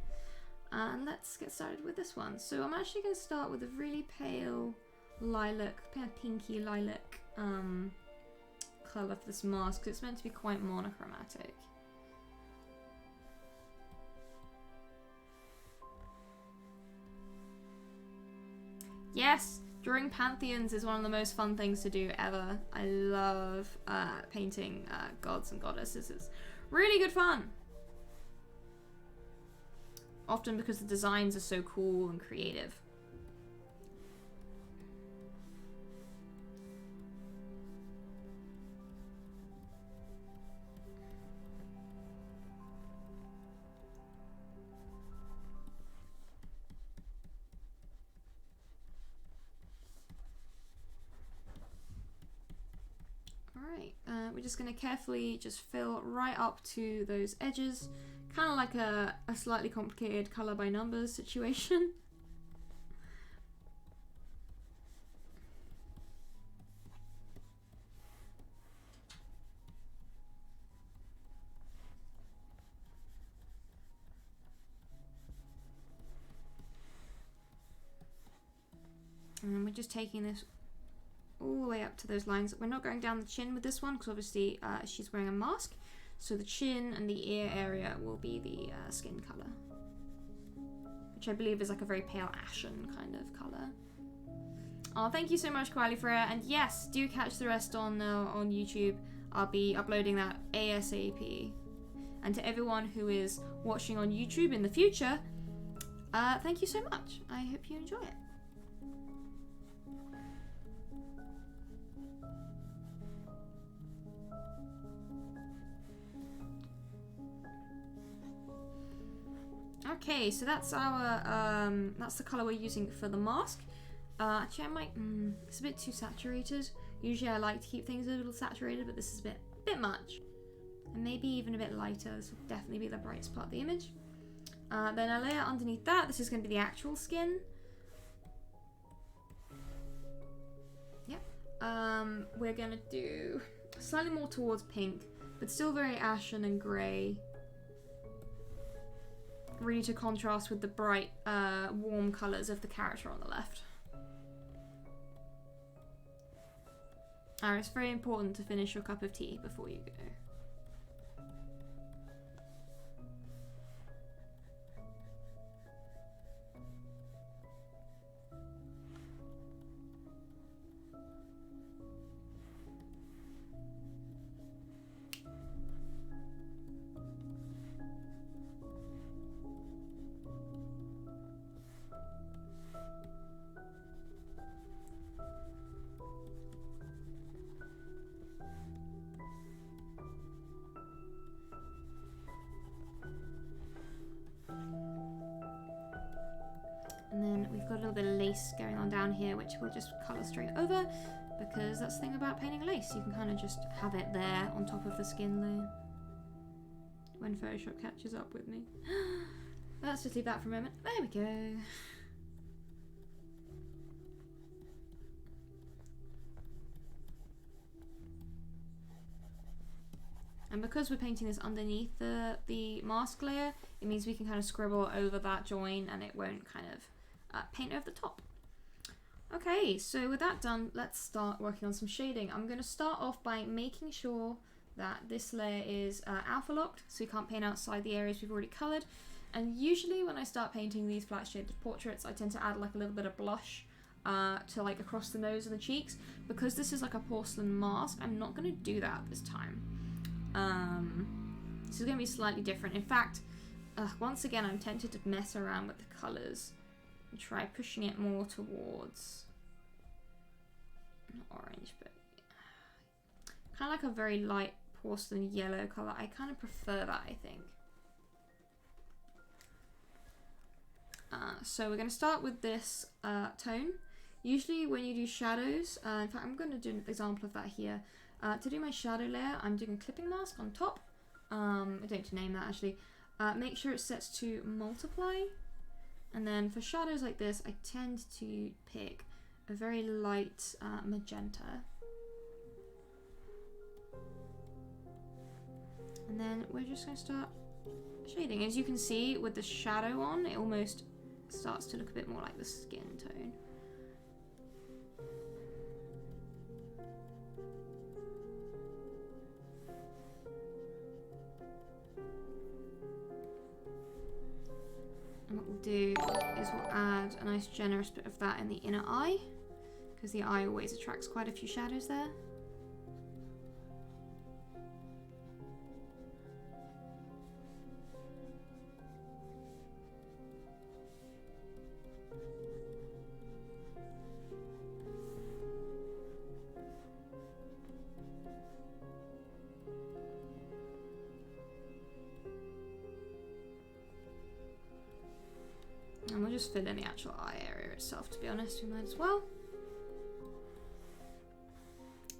And let's get started with this one. So I'm actually going to start with a really pale lilac, kind of pinky lilac colour for this mask, because it's meant to be quite monochromatic. Yes, drawing pantheons is one of the most fun things to do ever. I love painting gods and goddesses. It's really good fun. Often because the designs are so cool and creative. just going to carefully just fill right up to those edges. Kind of like a slightly complicated colour by numbers situation. And then we're just taking this all the way up to those lines. We're not going down the chin with this one because obviously she's wearing a mask. So the chin and the ear area will be the skin colour. Which I believe is like a very pale ashen kind of colour. Oh, thank you so much, Kwali, for it. And yes, do catch the rest on YouTube. I'll be uploading that ASAP. And to everyone who is watching on YouTube in the future, thank you so much. I hope you enjoy it. Okay, so that's our that's the color we're using for the mask. Actually, I might it's a bit too saturated. Usually I like to keep things a little saturated, but this is a bit much. And maybe even a bit lighter. This will definitely be the brightest part of the image. Then a layer underneath that. This is going to be the actual skin. Yep. We're going to do slightly more towards pink, but still very ashen and grey. Really to contrast with the bright, warm colours of the character on the left. It's very important to finish your cup of tea before you go. And then we've got a little bit of lace going on down here, which we'll just colour straight over, because that's the thing about painting lace. You can kind of just have it there on top of the skin layer. When Photoshop catches up with me. Let's just leave that for a moment. There we go. And because we're painting this underneath the mask layer, it means we can kind of scribble over that join and it won't kind of paint over the top. Okay, so with that done, let's start working on some shading. I'm going to start off by making sure that this layer is alpha locked, so we can't paint outside the areas we've already coloured. And usually when I start painting these flat shaded portraits, I tend to add like a little bit of blush to like across the nose and the cheeks. Because this is like a porcelain mask, I'm not going to do that this time. This is going to be slightly different. In fact, once again, I'm tempted to mess around with the colours and try pushing it more towards not orange, but kind of like a very light porcelain yellow colour. I kind of prefer that, I think. So we're going to start with this tone. Usually when you do shadows, in fact I'm going to do an example of that here. To do my shadow layer, I'm doing a clipping mask on top. I don't need to name that actually. Make sure it's set to multiply. And then for shadows like this, I tend to pick a very light magenta. And then we're just going to start shading. As you can see, with the shadow on, it almost starts to look a bit more like the skin tone. And what we'll do is we'll add a nice generous bit of that in the inner eye, because the eye always attracts quite a few shadows there. And we'll just fill in the actual eye area itself, to be honest, we might as well.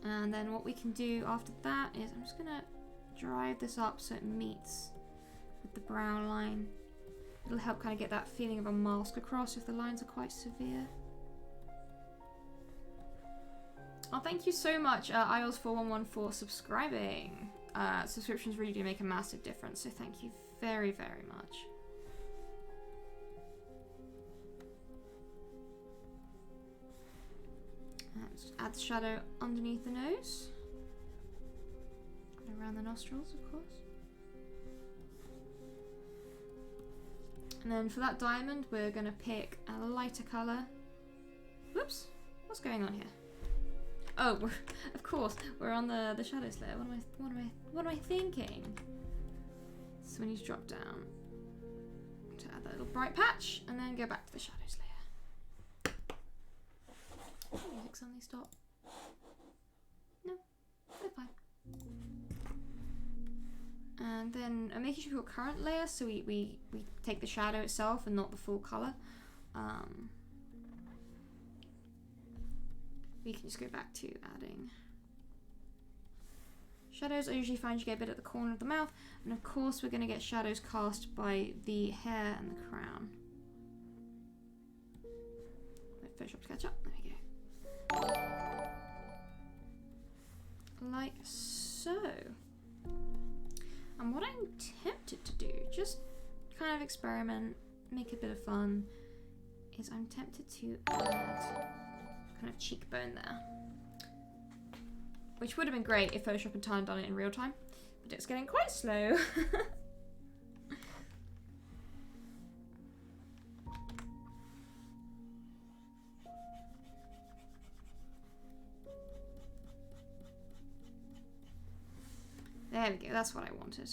And then what we can do after that is I'm just gonna drive this up so it meets with the brow line. It'll help kind of get that feeling of a mask across if the lines are quite severe. Oh, thank you so much, IOS411, for subscribing. Subscriptions really do make a massive difference, so thank you very, very much. Let's add the shadow underneath the nose. And around the nostrils, of course. And then for that diamond, we're going to pick a lighter colour. Whoops, what's going on here? Oh, of course, we're on the shadows layer. What am I thinking? So we need to drop down to add that little bright patch, and then go back to the shadows layer. Music suddenly stop. No, they're fine. And then I'm making sure we've got current layer, so we take the shadow itself and not the full colour. We can just go back to adding shadows. I usually find you get a bit at the corner of the mouth, and of course we're going to get shadows cast by the hair and the crown. Wait, Photoshop to catch up. There we go. Like so. And what I'm tempted to do, just kind of experiment, make a bit of fun, is I'm tempted to add kind of cheekbone there, which would have been great if Photoshop had done it in real time, but it's getting quite slow. There we go, that's what I wanted.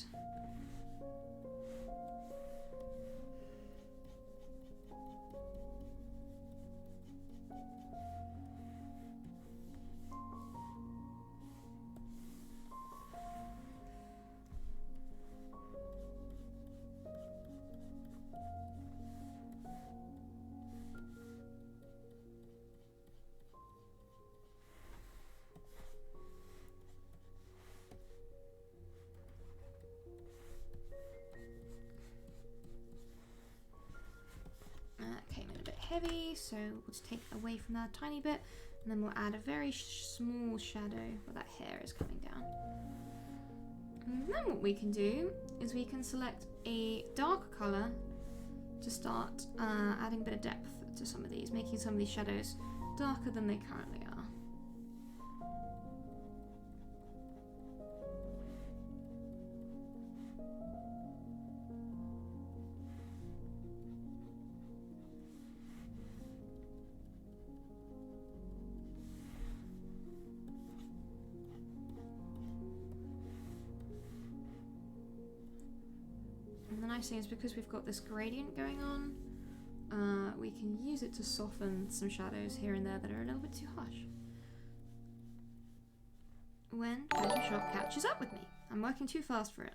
Heavy, so we'll just take away from that a tiny bit, and then we'll add a very small shadow where that hair is coming down. And then what we can do is we can select a darker colour to start adding a bit of depth to some of these, making some of these shadows darker than they currently are. The nice thing is because we've got this gradient going on, we can use it to soften some shadows here and there that are a little bit too harsh. When Photoshop catches up with me. I'm working too fast for it.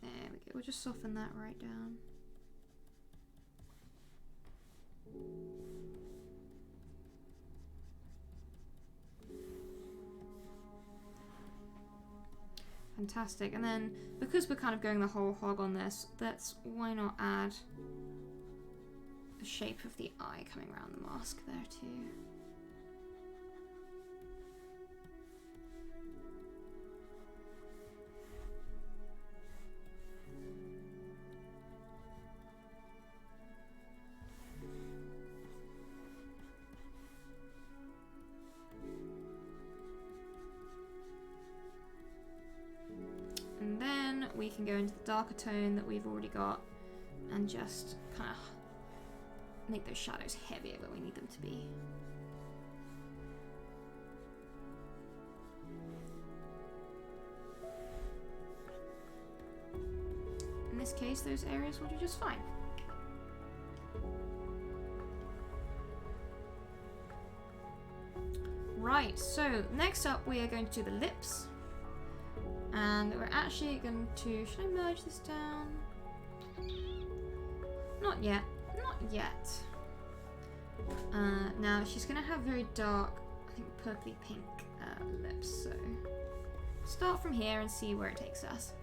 There we go, we'll just soften that right down. Fantastic. And then because we're kind of going the whole hog on this, why not add the shape of the eye coming around the mask there too. And then we can go into the darker tone that we've already got and just kind of make those shadows heavier where we need them to be. In this case, those areas will do just fine. Right, so next up we are going to do the lips. And we're actually going to... Should I merge this down? Not yet. Not yet. Now, she's going to have very dark, I think purpley pink lips, so... Start from here and see where it takes us.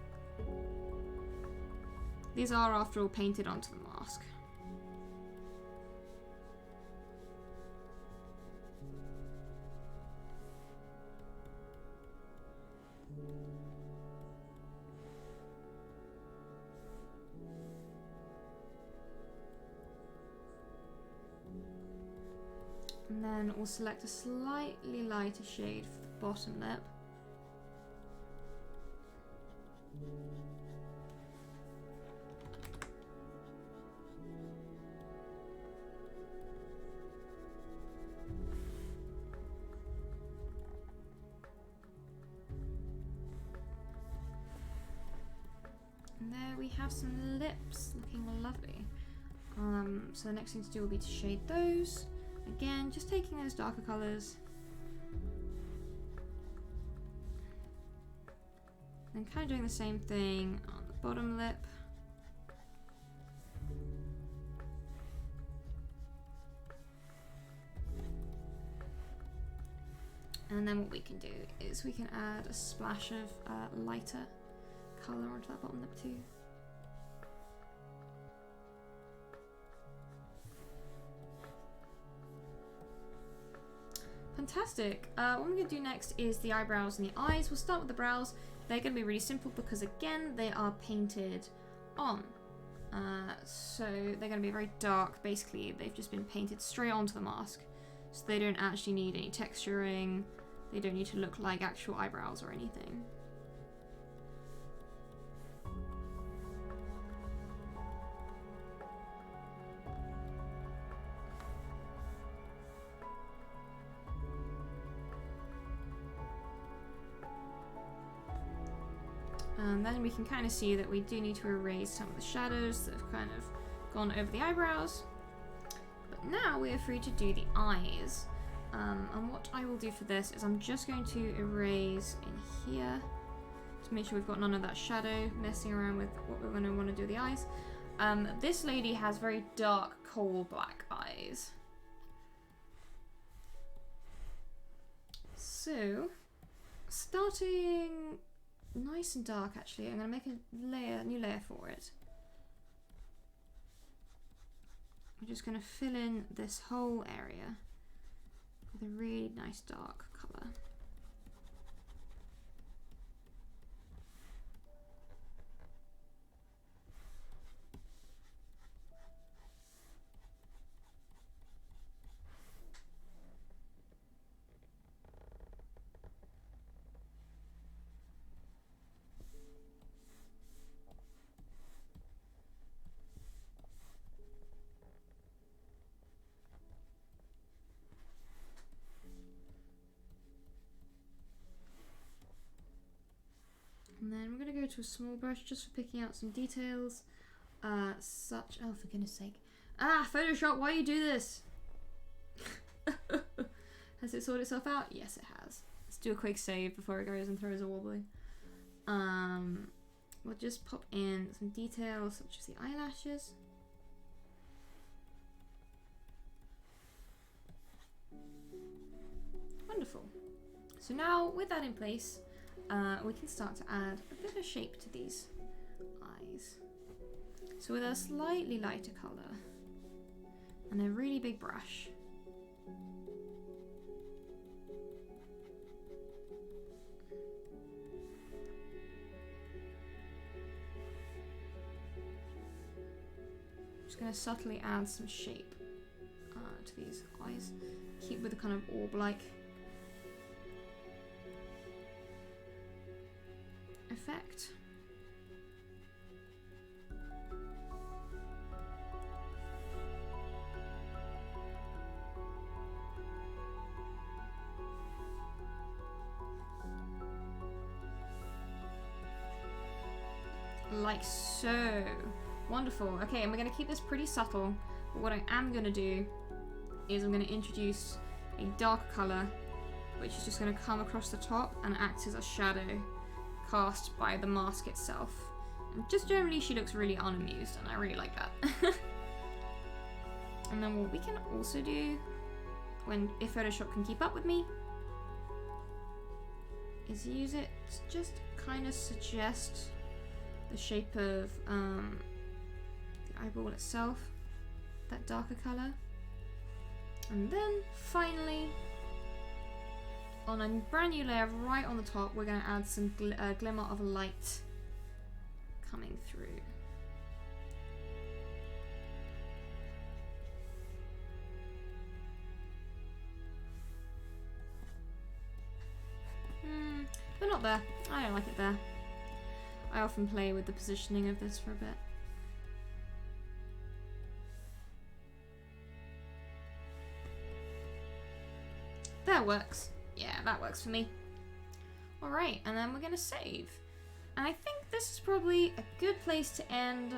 These are, after all, painted onto the mask. And then we'll select a slightly lighter shade for the bottom lip. And there we have some lips looking lovely. So the next thing to do will be to shade those. Again, just taking those darker colours and kind of doing the same thing on the bottom lip. And then what we can do is we can add a splash of lighter colour onto that bottom lip too. Fantastic. What I'm going to do next is the eyebrows and the eyes. We'll start with the brows. They're going to be really simple because, again, they are painted on. So they're going to be very dark. Basically, they've just been painted straight onto the mask. So they don't actually need any texturing. They don't need to look like actual eyebrows or anything. And then we can kind of see that we do need to erase some of the shadows that have kind of gone over the eyebrows. But now we are free to do the eyes. And what I will do for this is I'm just going to erase in here to make sure we've got none of that shadow messing around with what we're going to want to do with the eyes. This lady has very dark coal black eyes. So, starting nice and dark actually, I'm going to make a new layer for it. I'm just going to fill in this whole area with a really nice dark colour. And then we're going to go to a small brush just for picking out some details, such, oh for goodness sake. Photoshop, why you do this? Has it sorted itself out? Yes, it has. Let's do a quick save before it goes and throws a wobbly. We'll just pop in some details such as the eyelashes. Wonderful. So now with that in place, we can start to add a bit of shape to these eyes. So with a slightly lighter colour and a really big brush, just going to subtly add some shape to these eyes. Keep with the kind of orb-like effect. Like so. Wonderful. Okay, and we're going to keep this pretty subtle, but what I am going to do is I'm going to introduce a dark colour, which is just going to come across the top and act as a shadow cast by the mask itself. And just generally, she looks really unamused, and I really like that. And then what we can also do, if Photoshop can keep up with me, is use it to just kind of suggest the shape of the eyeball itself, that darker colour. And then finally, on a brand new layer right on the top, we're going to add some glimmer of light coming through. But not there. I don't like it there. I often play with the positioning of this for a bit. That works. Yeah, that works for me. Alright, and then we're going to save. And I think this is probably a good place to end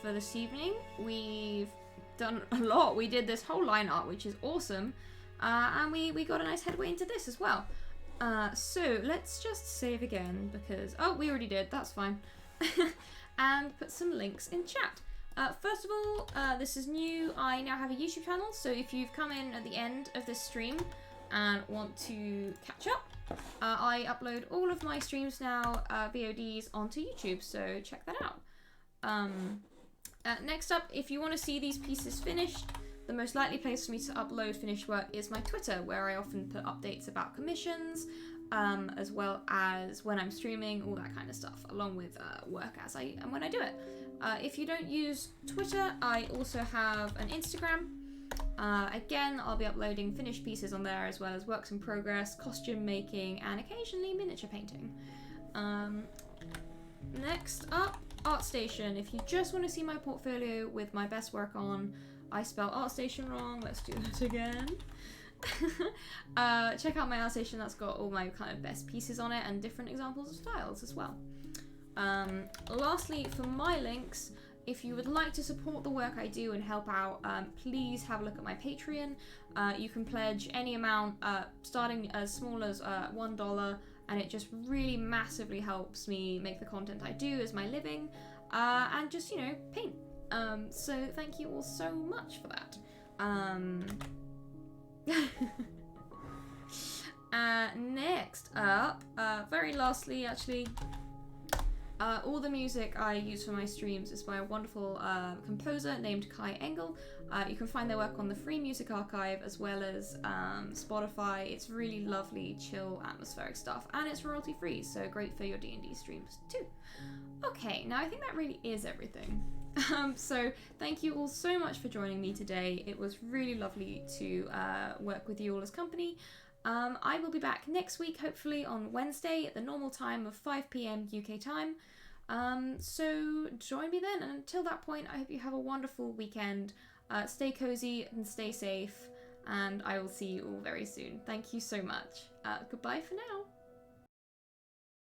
for this evening. We've done a lot. We did this whole line art, which is awesome. And we got a nice headway into this as well. So let's just save again because, oh, we already did, that's fine. And put some links in chat. First of all, this is new. I now have a YouTube channel, so if you've come in at the end of this stream and want to catch up, I upload all of my streams now, VODs, onto YouTube, so check that out. Next up, if you want to see these pieces finished, the most likely place for me to upload finished work is my Twitter, where I often put updates about commissions, as well as when I'm streaming, all that kind of stuff, along with work and when I do it. If you don't use Twitter, I also have an Instagram. Again, I'll be uploading finished pieces on there, as well as works in progress, costume making, and occasionally miniature painting. Next up, ArtStation. If you just want to see my portfolio with my best work on, I spelled ArtStation wrong, let's do that again. Check out my ArtStation, that's got all my kind of best pieces on it and different examples of styles as well. Lastly, for my links, if you would like to support the work I do and help out, please have a look at my Patreon. You can pledge any amount, starting as small as $1, and it just really massively helps me make the content I do as my living, and just, paint. So thank you all so much for that. Next up, very lastly actually, all the music I use for my streams is by a wonderful composer named Kai Engel. You can find their work on the Free Music Archive as well as Spotify. It's really lovely, chill, atmospheric stuff, and it's royalty free, so great for your D&D streams too. Okay, now I think that really is everything. So thank you all so much for joining me today. It was really lovely to work with you all as company. I will be back next week, hopefully on Wednesday at the normal time of 5 PM UK time. So join me then, and until that point, I hope you have a wonderful weekend. Stay cozy and stay safe, and I will see you all very soon. Thank you so much. Goodbye for now.